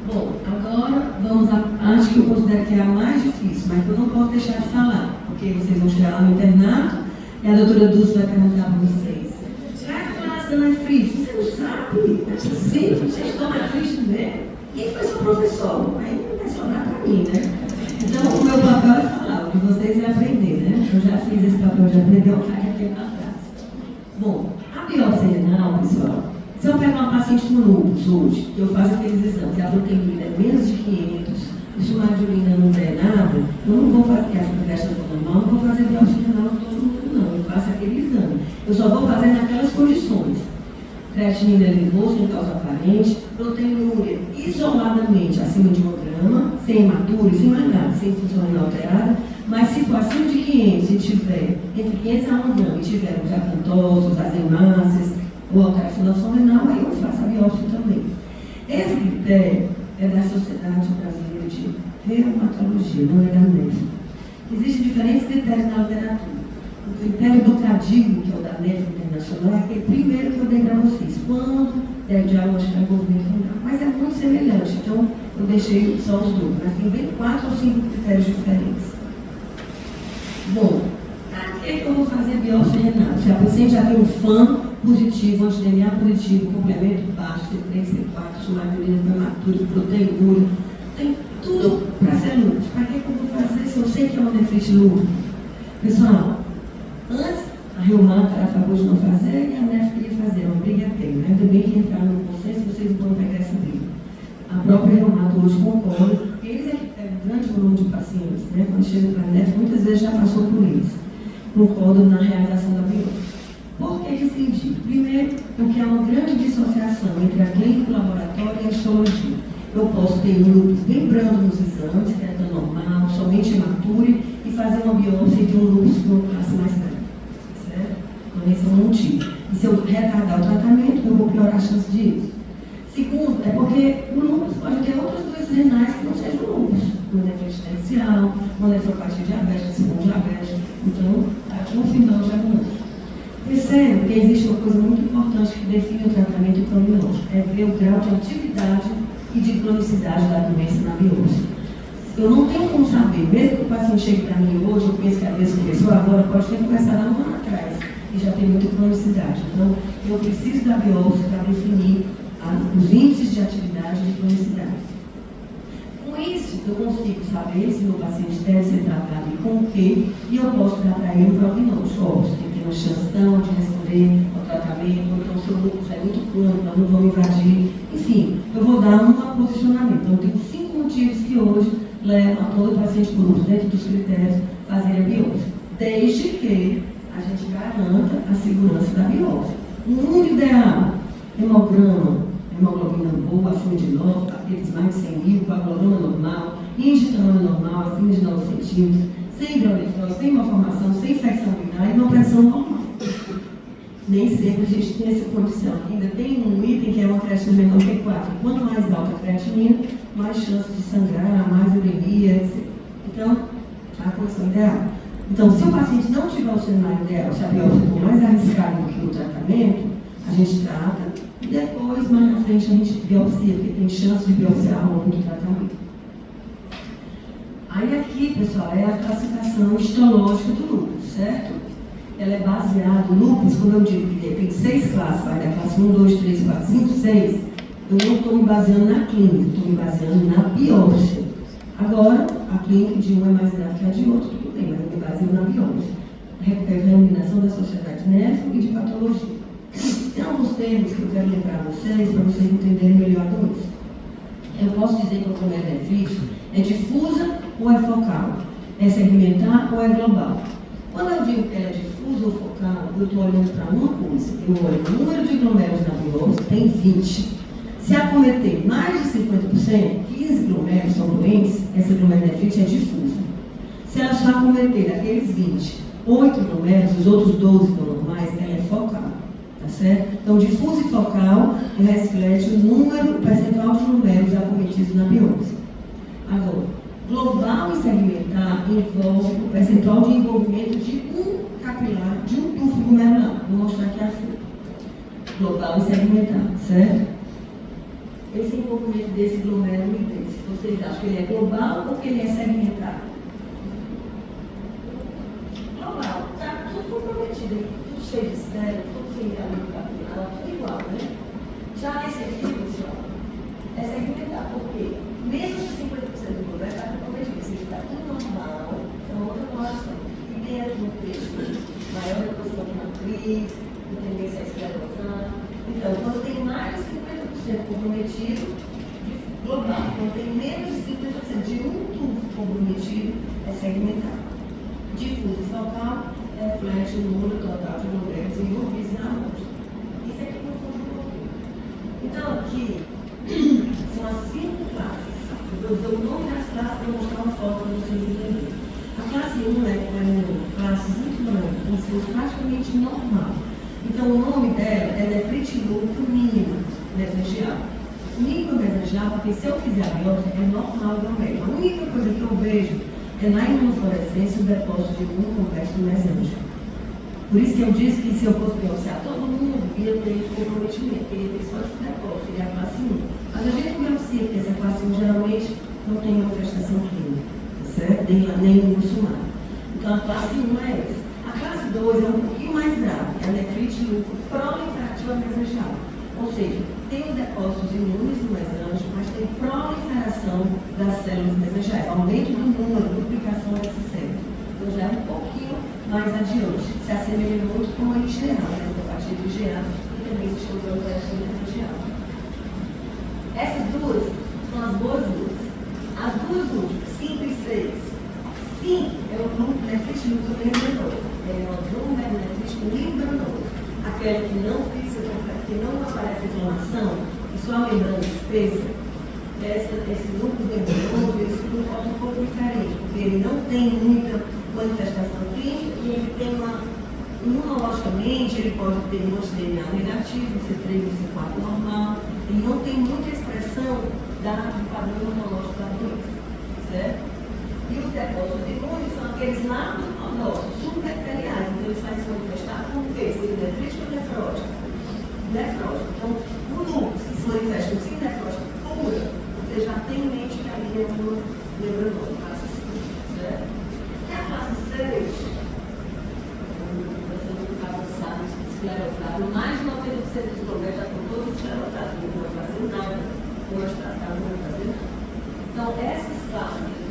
Bom, agora vamos à parte que eu considero que é a mais difícil, mas que eu não posso deixar de falar, porque vocês vão chegar lá no internato e a doutora Dulce vai perguntar para vocês: será que o ácido não é frio? Você não sabe? É simples, vocês estão na frente mesmo. Quem foi seu professor? Aí não vai sobrar para mim, né? Então, o meu papel é falar, o de vocês é aprender, né? Eu já fiz esse papel de aprender, eu caio aqui na frase. Bom, a biópsia renal, pessoal, se eu pego uma paciente com lúpus hoje, eu faço aqueles exames, a proteína é menos de 500, o sumário de urina não der nada, eu não vou fazer, que a festa normal, não vou fazer biópsia renal em todo mundo, não. Eu faço aquele exame. Eu só vou fazer naquelas condições. Creatinina nervoso, sem causa aparente, proteinúria isoladamente acima de 1 grama, sem hematura, sem mais nada, sem função inalterada, mas se for acima de 500 e tiver entre 500 a 1 grama e tiver os acantosos, as hemácias, ou alteração da função renal, aí eu faço a biópsia também. Esse critério é da Sociedade Brasileira de Reumatologia, não é da NEF. Existem diferentes critérios na literatura. O critério do CADIGO, que é o da NEF Internacional, é aquele primeiro que eu dei para vocês, quando deve diagnosticar envolvimento renal. Mas é muito semelhante, então eu deixei só os dois, mas tem bem 4 ou 5 critérios diferentes. Bom, para que eu vou fazer biópsia renal? Se a paciente já tem um FAM positivo, anti-DNA positivo, complemento baixo, C3, C4, sumário de urina prematuro, proteinúria, tem tudo para ser lúpus. Para que eu vou fazer se eu sei que é uma nefrite lúpus? Pessoal, antes a Reumata era a favor de não fazer e a NEF queria fazer, é uma briga tem, né? Ainda bem que entraram no consenso, vocês vão pegar essa briga. A própria Reumata hoje concorda, porque eles é que pegam um grande volume de pacientes, né? Quando chega para a NEF, muitas vezes já passou por eles. Concordam na realização da biópsia. Por que esse sentido? Primeiro, porque há uma grande dissociação entre a clínica, o laboratório e a histologia. Eu posso ter um lúpus bem brando nos exames, teta normal, somente hematúria, e fazer uma biópsia de um lúpus com classe mais grande. Certo? Então, esse é um motivo. E se eu retardar o tratamento, eu vou piorar a chance disso. Segundo, é porque o lúpus pode ter outras doenças renais que não sejam lúpus. Uma nefrite tensial, uma nefropatia diabética, segundo diabética. Então, aqui no final já não. Terceiro, que existe uma coisa muito importante que define o tratamento prognóstico, é ver o grau de atividade e de cronicidade da doença na biópsia. Eu não tenho como saber, mesmo que o paciente chegue para mim hoje, eu penso que a doença começou agora, pode ter começado há um ano atrás e já tem muita cronicidade. Então, eu preciso da biópsia para definir os índices de atividade e de cronicidade. Com isso, eu consigo saber se meu paciente deve ser tratado e com o quê, e eu posso dar para ele um prognóstico. Óbvio, tem que ter uma chance tão de responder ao tratamento, ou então o seu lúpus é muito crônico, nós não vamos invadir. Enfim, eu vou dar um posicionamento. Então, eu tenho 5 motivos que hoje levam a todo paciente com lúpus, dentro dos critérios, fazer a biópsia. Desde que a gente garanta a segurança da biópsia. Um mundo ideal, hemograma, hemoglobina boa, acima de 9, aqueles mais de 100 mil, coagulograma normal, índice de tamanho normal, acima de 9 centímetros, sem hidronefrose, sem malformação, sem infecção urinária e uma pressão normal. Nem sempre a gente tem essa condição. Ainda tem um item que é uma creatinina menor que 4. Quanto mais alta a creatinina, mais chance de sangrar, mais uremia, etc. Então, a condição ideal. Então, se o paciente não tiver o cenário ideal, se a biópsia for mais arriscada do que o tratamento, a gente trata e depois, mais na frente, a gente biopsia, porque tem chance de biopsiar ao longo do tratamento. Aí aqui, pessoal, é a classificação histológica do lúpus, certo? Ela é baseada, o lúpus, como eu digo, que tem 6 classes, vai da classe 1, 2, 3, 4, 5, 6. Eu não estou me baseando na clínica, estou me baseando na biópsia. Agora, a clínica de um é mais grave que a de outro, tudo bem, mas eu me baseio na biópsia. Reunião da sociedade nefro e de patologia. Tem alguns termos que eu quero lembrar vocês, para vocês entenderem melhor do isso. Eu posso dizer que a glomerulonefrite é difusa ou é focal? É segmentar ou é global? Quando eu digo que ela é difusa ou focal, eu estou olhando para uma coisa. Eu olho o número de glomérulos na biópsia, tem 20. Se acometer mais de 50%, 15 glomérulos são doentes, essa glomerulonefrite é difusa. Se ela só acometer daqueles 20, 8 glomérulos, os outros 12 estão normais, ela é focal. Tá certo? Então, difuso e focal reflete o número, o percentual de glomérulos acometidos na biópsia. Agora, global e segmentar envolve o percentual de envolvimento de um capilar, de um tufo glomerular. Vou mostrar aqui a foto. Global e segmentar, certo? Esse envolvimento desse glomérulo e desse, vocês acham que ele é global ou que ele é segmentar? Global, está tudo comprometido aqui, tudo cheio de célula, tudo sem amigo capilar, tudo igual, né? Já esse aqui, pessoal, é segmentar, por quê? Menos de 50% do glomérulo está comprometido, ou seja, está tudo normal, é outra relação. E dentro do peixe, maior reposição de matriz, com tendência a esclerosar. Então, quando tem mais de 50% comprometido, global. Quando tem menos de 50% de um tubo comprometido, é segmentado. Difuso e focal reflete o número total de glomérulos envolvidos na amostra. Isso aqui confunde um pouquinho. Então, aqui são as 5 classes. Eu vou dizer o nome das classes para mostrar uma foto para vocês entenderem. A classe 1 é uma classe muito grande, como se fosse praticamente normal. Então, o nome dela é nefrite lúpico mínima mesangial. Micromesangial, porque se eu fizer a biópsia, é normal também. A única coisa que eu vejo é na imunofluorescência o depósito de um complexo mesângico. Por isso que eu disse que se eu fosse biopsiar todo mundo, ia ter comprometimento, ia ter só esse depósito, seria a classe 1. Mas a gente biopsia, porque essa classe 1 geralmente não tem manifestação clínica, certo? Nem no sumário. Então, a classe 1 é essa. A classe 2 é um pouquinho mais grave, é a nefrite lúpico proliferativa mesangial. Ou seja, tem os depósitos imunes no mesângico, mas tem proliferação das células mesangiais, aumento do número, duplicação dessas células. Então já é um pouquinho mais adiante, se assemelha muito com a IgA, né, a partir do IgA, e também se chama de mesangial. Essas duas são as boas duas. As duas últimas, 5 e 6. 5 é o grupo nefrite lúpico membranoso. É uma glomerulonefrite membranosa. Aquela que não fixa, que não aparece inflamação, e só a membrana espessa, esse núcleo membranoso, esse grupo é um pouco diferente, porque ele não tem muita manifestação clínica e ele tem imunologicamente, ele pode ter um DNA negativo, C3 e C4 normal, ele não tem muita expressão do padrão imunológico da doença, certo? E os depósitos imunes são aqueles lá do nosso, subepiteliais, então eles fazem se manifestar com o quê? Seja nefrítico ou nefrótico? Nefrótico. Então, o núcleo que se manifesta com sim nefrótico pura, você já tem em mente que ali é uma membranosa, classe 5, certo? E a classe 6, você não ficar avançado, esclerosado, mais de 90% dos problemas já estão todos esclerosados, não vão fazer nada, não vão tratar, não vão fazer nada. Então, essas classes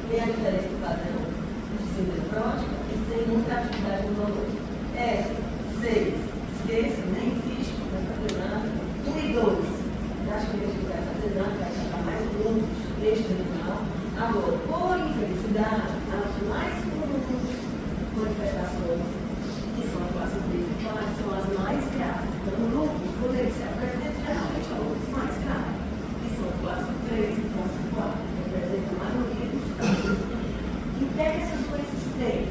tem a diferença do padrão de ser nefrótica e sem muita atividade imunológica. Essa, 6, esqueça, nem existe, não vai fazer nada. 1 e 2, acho que a gente vai fazer nada, vai ficar mais longos, extra-animal. Agora, por infelicidade, as mais comuns manifestações, que são a classe 3 e 4, são as mais graves. Então, o lúpus poderia ser apresentado geralmente a lúpus mais grave, que são a classe 3 e classe 4, que representam a maioria dos casos. E o que essas doenças têm?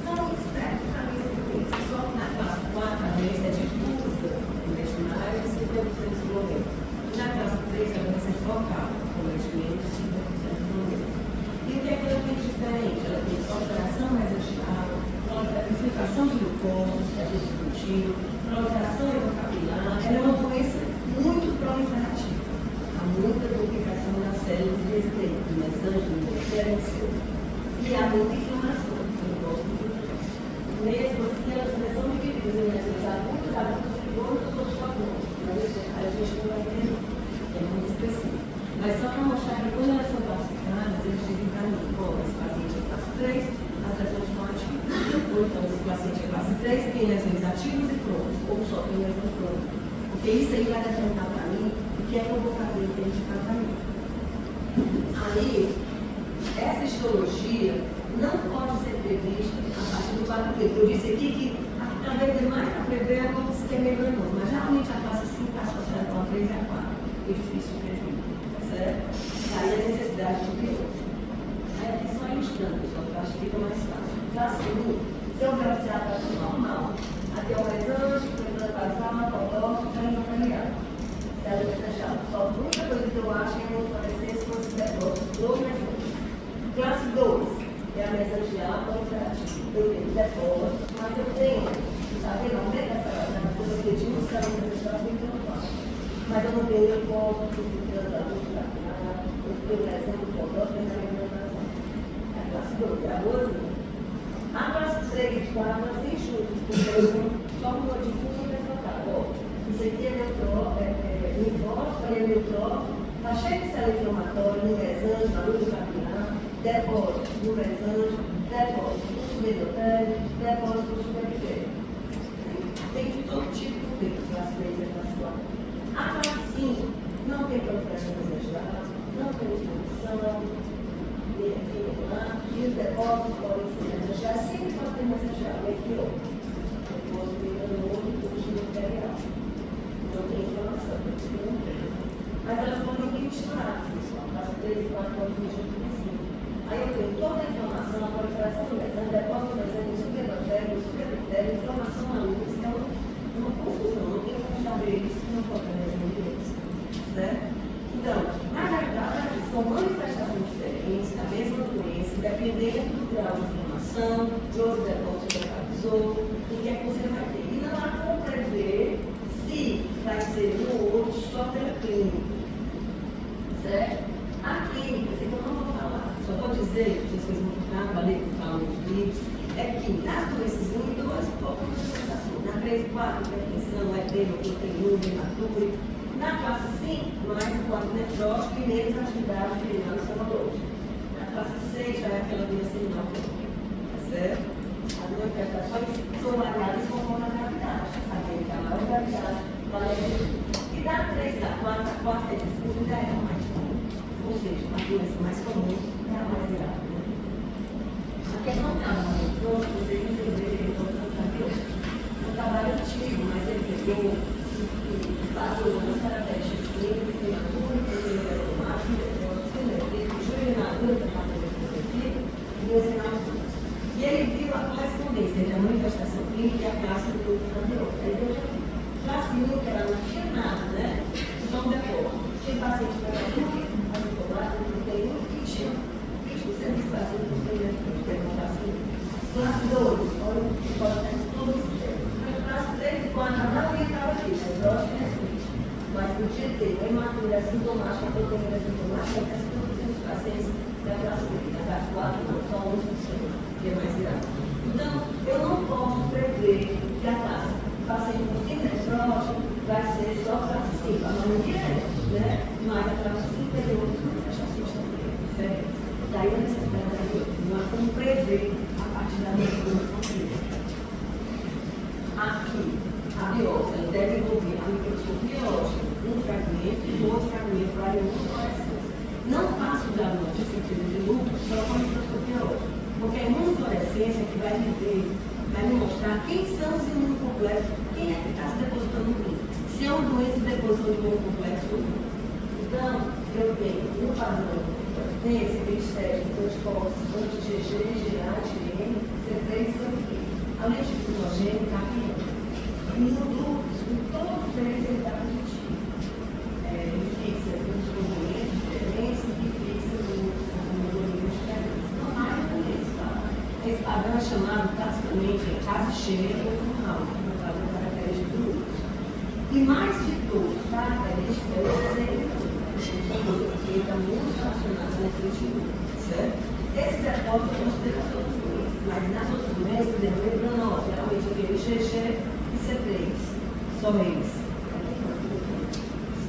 São especificamente doenças, só que na classe 4 a doença é difusa, intestinais e 50% dos glomérulos. Na classe 3 a doença é focal, com menos de 50% dos glomérulos. E o que é que ela tem de diferente? Ela tem proliferação mesangial, proliferação de glucose, que a gente discutiu, proliferação hidrocapilar. Ela é uma doença muito proliferativa. Há muita duplicação das células residentes, mesângio, diferencial. E há muita inflamação, que eu gosto muito disso. Mesmo assim, elas são divididas em mesas adultas, adultos fibrosos ou só adultos. A gente não vai ter Mas só para mostrar que quando elas são classificadas, eles dizem para mim, bom, esse paciente é classe 3, as lesões são ativas. Ou então, esse paciente é classe 3, tem lesões ativas e crônicas, ou só tem lesões crônicas. Porque isso aí vai determinar para mim o que é que eu vou fazer em termos de tratamento. Aí, essa histologia não pode ser prevista a partir do quadro clínico. Eu disse aqui que talvez demais para prever é como se quer melhor, mas geralmente a classe 5 está associada com a 3 e a 4. É difícil de prever. Certo? Aí a necessidade de biópsia. Aí aqui só instante, só que acho que fica mais fácil. Classe 1, se eu biopsiar a taxa normal, aqui é o exame, a basal, autóxico, treino familiar. Ela vai fechar. Só a única coisa que eu acho é não aparecer se fosse depósito do mesante. Classe 2 é a mesangial contrativa. Eu tenho depósito, mas eu tenho, está vendo? Aumenta essa coisa que eu tinha um salão de mas eu não tenho depósito, eu tenho exemplo de autóxico, eu tenho alimentação. É a classe 2, é a boazinha. A classe 3 e 4 nós temos juntos, porque eu só modifico e resultado. Isso aqui é linfócito, é neutrófilo, está cheio de célula inflamatória, no mesange, na luz capilar, depósito no mesange, depósito no subendotélio, depósito no subepitélio. Tem de todo tipo de vírus, classe 3 e classe 4. A classe 5 não tem proliferação mesangial, não tem exposição, e os depósitos podem ser mesangiais, sempre pode ter mesangial, é pior. Depois vira novo curso material. Não tem informação, não tem. Mas elas podem ter misturado, pessoal. Classe 3 e 4 podem ser junto com 5. Aí eu tenho toda a informação, a proliferação do mesano, depósito do mesano, subendotélio, subepitélio, inflamação na luz, que é uma confusão, não tem como saber isso, não pode ter certo? Então, na verdade, são manifestações diferentes da mesma doença, dependendo do grau de inflamação, de outro depósito que localizou, o que é que você vai ter. E não há como prever se vai ser um ou outro só pela clínica. Certo? A clínica, assim que eu não vou falar, só vou dizer, que vocês vão ficar, valeu por falar nos livros, é que nas doenças 1 e 2, poucas manifestações. Na 3 e 4, hipertensão, edema, proteína, hematúria. Na classe 5, mais o quadro nefrótico e menos atividade renal e hematológica. Na classe 6 já é aquela doença renal, tá certo? As manifestações são variadas conforme a gravidade. Sabendo que a maior gravidade vale. E da 3 da 4, a quarta é difunda, é a mais comum. Ou seja, a doença mais comum é a mais grave. A questão que ela falou, vocês entenderem, um trabalho antigo, mas ele pegou passou nas características clínicas, hematúria, proteína automática, juvenadura, e ele viu a correspondência entre a manifestação clínica e a classe do grupo anterior. Aí eu já vi. Classe 1, que ela não tinha nada, né? Só um depósito. Tinha paciente para asintomático, proteína, e tinha 20% dos pacientes com proteína que tem uma classe 1. Classe 2, olha o que pode estar em todo o sistema. Classe 3 e 4, a maioria estava aqui, mas podia ter uma hematúria sintomática, proteína sintomática, que é 50% dos pacientes da classe 3, da classe 4, não, só 1%, que é mais grave. Então, eu não posso prever que a classe paciente com nefrótico vai ser só classe 5. A maioria é, né? Mas a classe 5 tem outras manifestações também, certo? Daí a necessidade de não há como prever a partir da manifestação clínica. Aqui, a biópsia deve envolver a microscopia ótica, um fragmento e outro fragmento para imunofluorescência. Não faço o diagnóstico de sentido de lucro só com a microscopia ótica, porque a imunofluorescência que vai me mostrar quem são os imunocomplexos, quem é que está se depositando no mim, se é uma doença de deposição de imunocomplexo ou não. Então, eu tenho um padrão de imunofluorescência, antiestético, anticorpos, anti-GG, GA, IgM, C3 e C3. Além de imunogênico, está aqui. E no grupo, em todos eles, ele está positivo. Ele fixa os componentes diferentes e fixa os componentes diferentes. Não mais do que isso, tá? Esse padrão é chamado classicamente de casa cheia ou formal, no padrão característico do grupo. E mais de todos, característica é o exemplo. Que está muito relacionado com o efetivo, certo? Esse depósito é consideração dos doenças, mas nas outras doenças, lembrando, não, geralmente aquele GG e C3, só eles.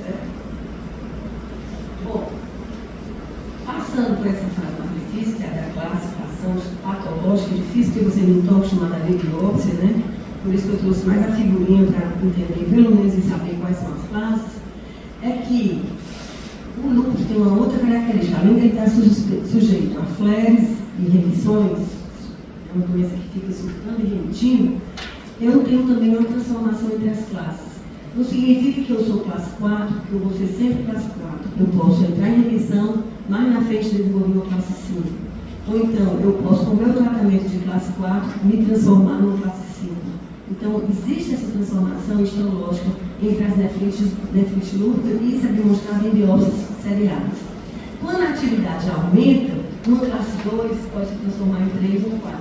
Certo? Bom, difícil, porque você não está acostumado a ver biópsia, né? Por isso que eu trouxe mais a figurinha para entender, pelo menos, e saber quais são as classes. É que o lúpus tem uma outra característica, além de ele estar sujeito a flares e remissões, é uma doença que fica surtando e remitindo, eu tenho também uma transformação entre as classes. Não significa que eu sou classe 4, que eu vou ser sempre classe 4. Eu posso entrar em remissão, mais na frente desenvolver uma classe 5. Ou então, eu posso, com o meu tratamento de classe 4, me transformar numa classe 5. Então, existe essa transformação histológica entre as nefrites lúpicas e isso é demonstrado em biópsias seriadas. Quando a atividade aumenta, uma classe 2 pode se transformar em 3 ou 4.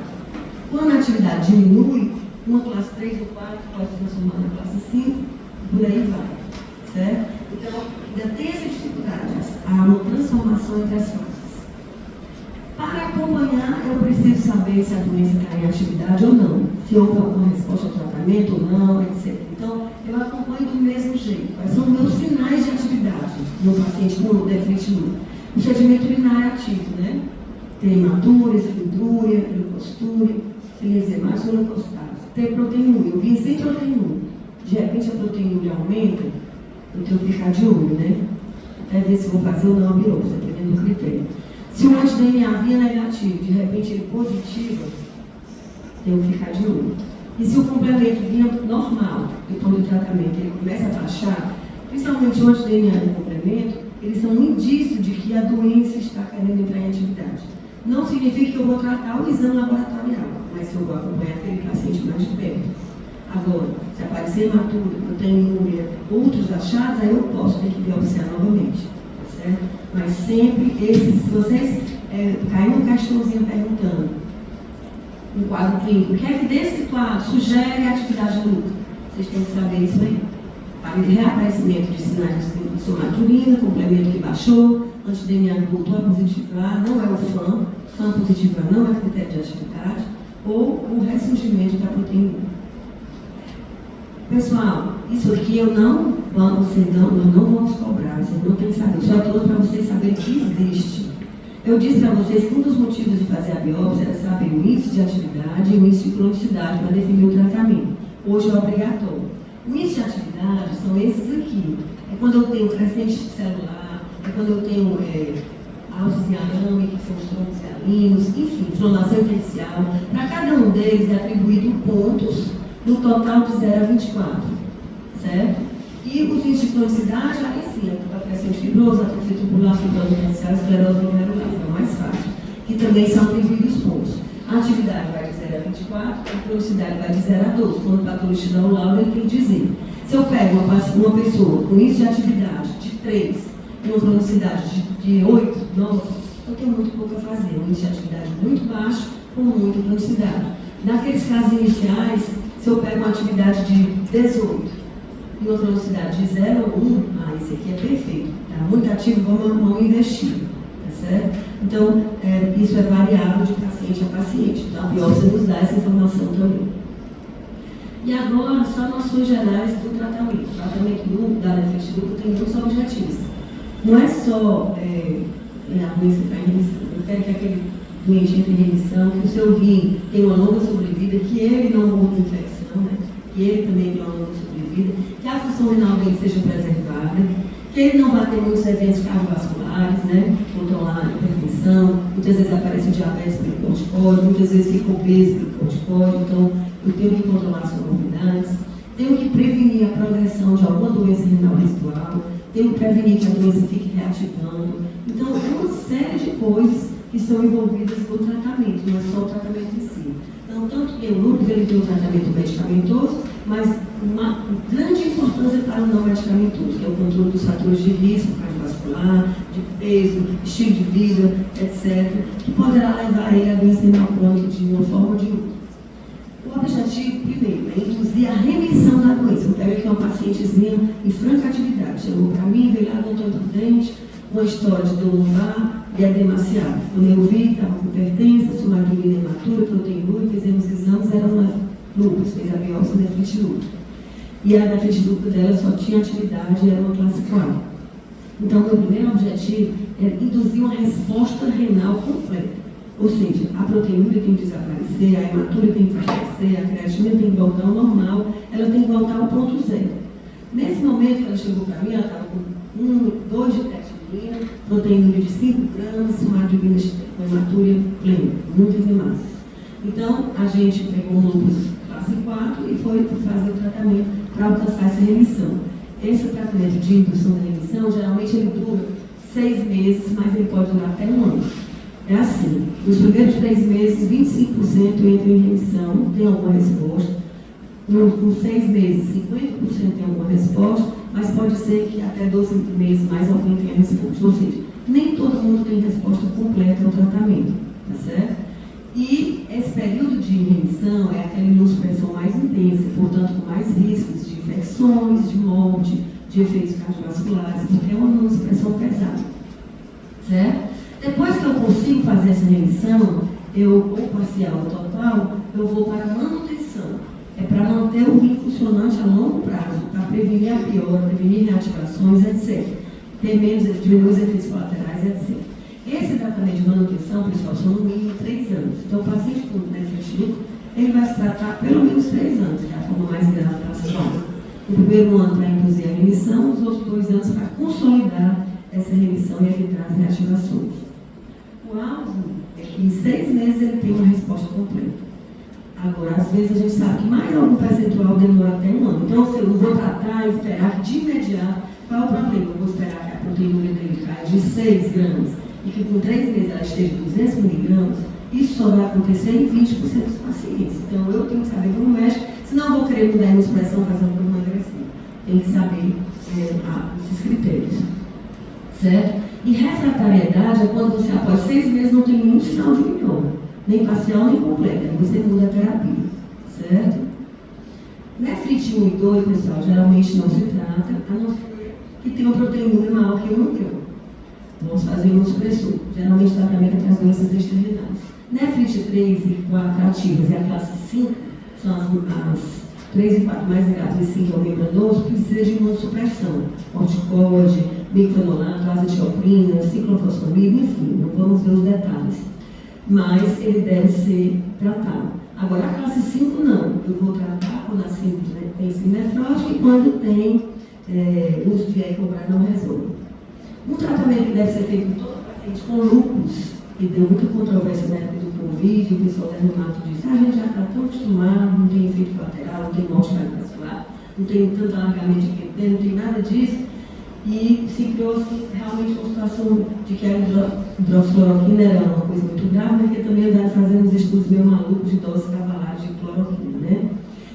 Quando a atividade diminui, uma classe 3 ou 4 pode se transformar na classe 5, por aí vai, certo? Então, ainda tem essa dificuldade, há uma transformação entre as classes. Para acompanhar, eu preciso saber se a doença está em atividade ou não, se houve alguma resposta ao tratamento ou não, etc. Então, eu acompanho do mesmo jeito. Quais são meus sinais de atividade no paciente com déficit lúpico? O sedimento urinário ativo, né? Tem hematura, escludúria, leucostúria, cilíaco ou leucostase. Tem proteinúria. Eu vim sem proteinúria. De repente, a proteinúria aumenta, eu tenho que ficar de olho, né? Até ver se vou fazer ou não a biópsia, dependendo do critério. Se o anti-DNA vinha negativo, de repente ele positivo, tenho que ficar de olho. E se o complemento vinha normal, depois do tratamento, ele começa a baixar, principalmente o anti-DNA e o complemento, eles são um indício de que a doença está querendo entrar em atividade. Não significa que eu vou tratar o exame laboratorial, mas que eu vou acompanhar aquele paciente mais de perto. Agora, se aparecer hematura, proteinúria, outros achados, aí eu posso ter que biopsiar novamente, certo? Mas sempre esses, se vocês caem um questãozinho perguntando, um quadro clínico, o que é que desse quadro sugere a atividade lúpica? Vocês têm que saber isso aí. Para o reaparecimento de sinais de somaturina, complemento que baixou, anti-DNA voltou a positivar, não é o FAM positivar não é critério de atividade, ou o ressurgimento da proteína. Pessoal, isso aqui nós não vamos cobrar, vocês não têm que saber, só estou para vocês saberem que existe. Eu disse para vocês que um dos motivos de fazer a biópsia era saber o índice de atividade e o índice de cronicidade para definir o tratamento. Hoje é obrigatório. O índice de atividade são esses aqui. É quando eu tenho crescente celular, é quando eu tenho alces em arame, que são os troncos galinos, enfim, inflamação intersticial. Para cada um deles é atribuído pontos no total de 0 a 24, certo? E os índices de cronicidade, aí sim, a crescente fibrosa, a atrofia tubular, fibrose intersticial, esclerose glomerular, é o mais fácil, que também são atribuídos pontos. A atividade vai de 0 a 24, a cronicidade vai de 0 a 12. Quando o patologista dá o laudo, ele tem que dizer. Se eu pego uma pessoa com índice de atividade de 3 e uma cronicidade de 8, 9, eu tenho muito pouco a fazer. Um índice de atividade muito baixo com muita cronicidade. Naqueles casos iniciais, se eu pego uma atividade de 18 e uma velocidade de 0 a 1, esse aqui é perfeito. Está muito ativo, vamos investir. Tá certo? Então, isso é variável de paciente a paciente. Então, a biópsia nos dá essa informação também. E agora, só noções gerais do tratamento. O tratamento da déficit lúpico tem muitos objetivos. Não é só a doença está em remissão. Eu quero que aquele doente entre em remissão, que o seu rim tenha uma longa sobrevida, que ele não morra de infecção, né? Que ele também tenha uma longa sobrevida, que a função renal dele seja preservada, que ele não vá ter muitos eventos cardiovasculares, né? Controlar a hipertensão, muitas vezes aparece o diabetes pelo corticóide, muitas vezes fica obeso pelo corticóide, então eu tenho que controlar as comorbidades, tenho que prevenir a progressão de alguma doença renal residual, tenho que prevenir que a doença fique reativando. Então, é uma série de coisas que são envolvidas no tratamento, não é só o tratamento em si. Então, tanto que o lúpus ele tem um tratamento medicamentoso, mas uma grande importância para o não medicamentoso, que é o controle dos fatores de risco cardiovascular, de peso, estilo de vida, etc., que poderá levar ele à doença renal crônica de uma forma ou de outra. O objetivo, primeiro, é induzir a remissão da doença. Eu pego aqui uma pacientezinha em franca atividade, chegou para mim, veio lá, não estou imprudente, uma história de dor lombar e demasiado. Quando eu vi, estava com hipertensa, somaturina hematura, proteinúria, fizemos exames, era uma lúpus, fez a biópsia déficit lúpico. E a déficit lúpico dela só tinha atividade, era uma classe 4. Então, meu primeiro objetivo é induzir uma resposta renal completa. Ou seja, a proteinúria tem que desaparecer, a hematúria tem que desaparecer, a creatina tem que voltar ao normal, ela tem que voltar ao ponto zero. Nesse momento que ela chegou para mim, ela estava com 2 de creatinina, proteinúria de 5 gramas, hematúria com hematúria plena, muitas hemácias. Então, a gente pegou um lúpus classe 4 e foi fazer o tratamento para alcançar essa remissão. Esse tratamento de indução da remissão, geralmente ele dura 6 meses, mas ele pode durar até 1 ano. É assim, nos primeiros 3 meses, 25% entra em remissão, tem alguma resposta. Com 6 meses, 50% tem alguma resposta, mas pode ser que até 12 meses mais alguém tenha resposta. Ou seja, nem todo mundo tem resposta completa ao tratamento, tá certo? E esse período de remissão é aquela imunossupressão mais intensa, portanto, com mais riscos de infecções, de morte, de efeitos cardiovasculares, porque é uma imunossupressão pesada, certo? Depois que eu consigo fazer essa remissão, ou parcial ou total, eu vou para a manutenção. É para manter o rim funcionante a longo prazo, para prevenir a piora, prevenir reativações, etc. Diminuir os efeitos colaterais, etc. Esse tratamento de manutenção, pessoal, são no mínimo 3 anos. Então, o paciente com nefrite, ele vai se tratar pelo menos 3 anos, que é a forma mais grave da situação. O primeiro ano para induzir a remissão, os outros 2 anos para consolidar essa remissão e evitar as reativações. O alvo é que em 6 meses ele tem uma resposta completa. Agora, às vezes a gente sabe que mais algum percentual demora até 1 ano. Então, se eu não vou tratar e esperar que de imediato, qual é o problema? Eu vou esperar que a proteína dele caia de 6 gramas e que com 3 meses ela esteja de 200 miligramas, isso só vai acontecer em 20% dos pacientes. Então, eu tenho que saber como mexe, senão eu vou querer mudar a imunossupressão fazendo por emagrecer. Tem que saber esses critérios. Certo? E refratariedade é quando você, após 6 meses, não tem nenhum sinal de melhora, nem parcial nem completa, aí você muda a terapia. Certo? Nefrite 1 e 2, pessoal, geralmente não se trata, a não ser que tenha uma proteína maior que 1 grama. Vamos fazer um supressor. Geralmente o tratamento é para as doenças exterminadas. Nefrite 3 e 4 ativas e a classe 5, são as 3 e 4 mais graves, e 5 é o membranoso, precisa de imunossupressão. Corticóide, bicfenolato, azetioprina, ciclofosfamida, enfim, não vamos ver os detalhes. Mas ele deve ser tratado. Agora, a classe 5 não. Eu vou tratar quando a 5 tem nefrótica e quando tem uso de eicobrar não resolve. Um tratamento que deve ser feito com todo paciente com lúpus, que deu muita controvérsia na época do Covid, o pessoal da reumato disse, a gente já está tão acostumado, não tem efeito colateral, não tem morte cardiovascular, não tem tanto alargamento de QT, não tem nada disso. E se criou-se realmente uma situação de que a hidroxicloroquina era uma coisa muito grave, porque também andaram fazendo uns estudos meio malucos de dose cavalar de cloroquina, né?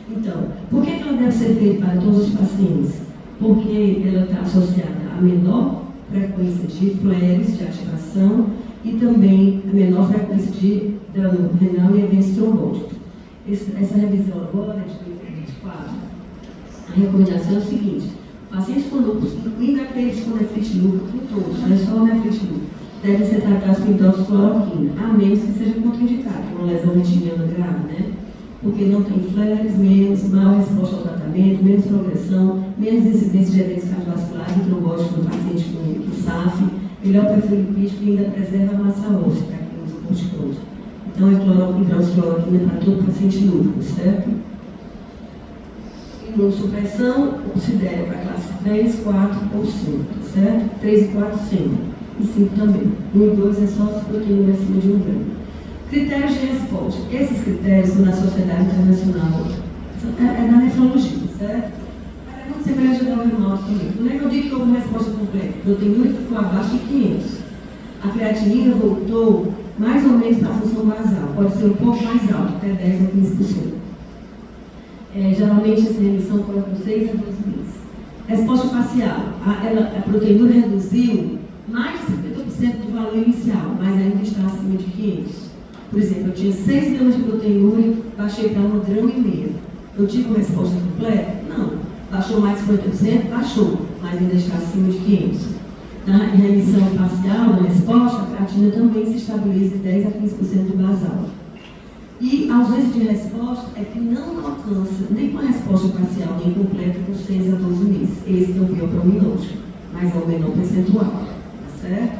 Então, por que ela deve ser feita para todos os pacientes? Porque ela está associada a menor frequência de flares de ativação e também a menor frequência de dano renal e eventos trombóticos. Essa revisão agora é de 2024. A recomendação é o seguinte: pacientes com lúpus, incluindo aqueles com nefrite lúpus, todos, não é só o nefrite lúpus, devem ser tratados com hidroxicloroquina, a menos que seja contraindicado, uma lesão retiniana grave, né? Porque não tem flares, menos maior resposta ao tratamento, menos progressão, menos incidência de eventos cardiovasculares e trombóticos no paciente com SAF, melhor perfil lipídico e ainda preserva a massa óssea para quem usa corticoide. Então, é hidroxicloroquina para todo paciente lúpus, certo? Imunossupressão, considera para classe 3, 4 ou 5, certo? 3 e 4 sempre, e 5 também. 1 e 2 é só se proteína acima de 1 grama. Critérios de resposta. Esses critérios são da Sociedade Internacional, é da nefrologia, certo? Mas é muito semelhante ao reumato também. Não é que eu digo que houve uma resposta completa. A proteína ficou abaixo de 500. A creatinina voltou mais ou menos para a função basal. Pode ser um pouco mais alto, até 10 a 15%. Geralmente essa remissão ocorre com 6 a 12 meses. Resposta parcial. A proteína reduziu mais de 50% do valor inicial, mas ainda está acima de 500. Por exemplo, eu tinha 6 gramas de proteína, baixei para 1,5 grama. Eu tive uma resposta completa? Não. Baixou mais de 50%? Baixou, mas ainda está acima de 500. Na remissão parcial, na resposta, a creatina também se estabiliza de 10 a 15% do basal. E a ausência de resposta é que não alcança nem com a resposta parcial nem completa com 6 a 12 meses. Esse é o pior prognóstico, mas é o menor percentual, tá certo?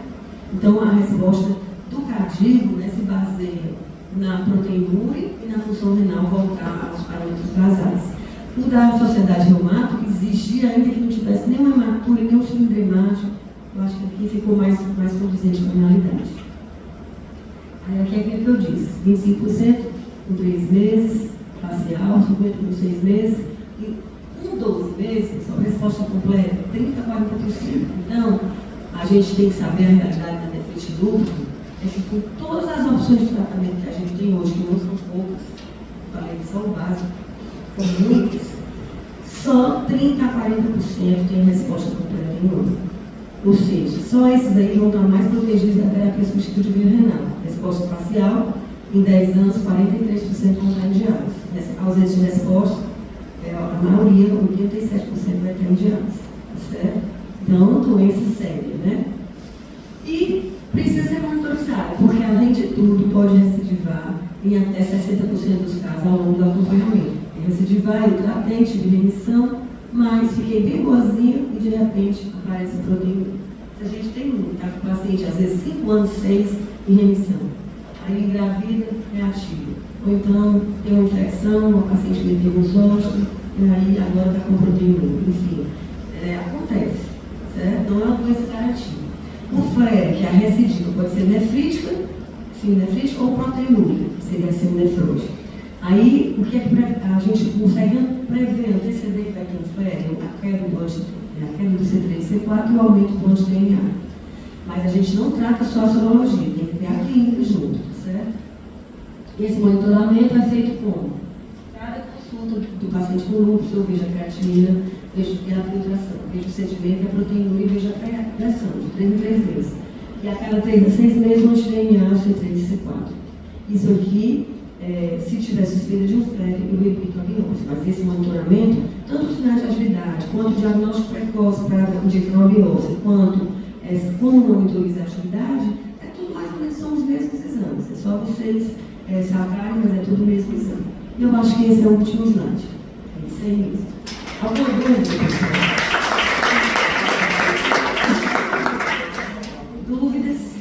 Então, a resposta do cardíaco, né, se baseia na proteinúria e na função renal voltar aos parâmetros basais. O da Sociedade Reumática exigia ainda que não tivesse nenhuma hematura, nenhum cilindro hemático. Eu acho que aqui ficou mais condizente com a realidade. Aí aqui é aquilo que eu disse, 25% com 3 meses, parcial, 50% com 6 meses, e com 12 meses, a resposta completa, 30% a 40%. Então, a gente tem que saber a realidade da nefrite dúplo, é que com todas as opções de tratamento que a gente tem hoje, que não são poucas, falei que são básicas, são muitas, só 30% a 40% tem resposta completa em um. Ou seja, só esses aí vão estar mais protegidos da terapia substitutiva de via renal. Resposta parcial, em 10 anos, 43% vão estar em diálise. Nessa ausência de resposta, a maioria, 87% vai estar em diálise. Certo? Então, doença séria, né? E precisa ser monitorizada, porque além de tudo, pode recidivar em até 60% dos casos ao longo do acompanhamento. Recidivar, eu tratei, tive remissão, mas fiquei bem boazinha e de repente aparece proteína. Se a gente tem tá com o paciente, às vezes 5 anos, 6 em remissão, aí engravida, reativa. Ou então tem uma infecção, o paciente meteu um sócio, e aí agora está com proteína. Enfim, acontece, certo? Não é uma doença garantia. O flare, que é a recidiva, pode ser nefrítica, nefrítica ou proteinúria, que seria a seminefrose. Aí, o que é que a gente consegue prever, anteceder que vai ter um flare? A queda do C3 e C4 e o aumento do anti-DNA. Mas a gente não trata só a sorologia, tem que ter a clínica junto, certo? Esse monitoramento é feito como? Cada consulta do paciente com lúpus, eu vejo a creatinina, vejo a filtração, vejo o sedimento, a proteinúria e vejo a pressão, de 3 em 3 meses. E a cada 3 a 6 meses, o anti-DNA, o C3 e C4. Isso aqui, se tiver suspeita de um flare, eu repito a biópsia, mas esse monitoramento, tanto os sinais de atividade, quanto o diagnóstico precoce para indicar uma biópsia, quanto como monitoriza a atividade, tudo mais ou menos são os mesmos exames. É só vocês sacarem, mas é tudo o mesmo exame. E eu acho que esse é o último slide. É isso aí mesmo. Alguma dúvida, pessoal?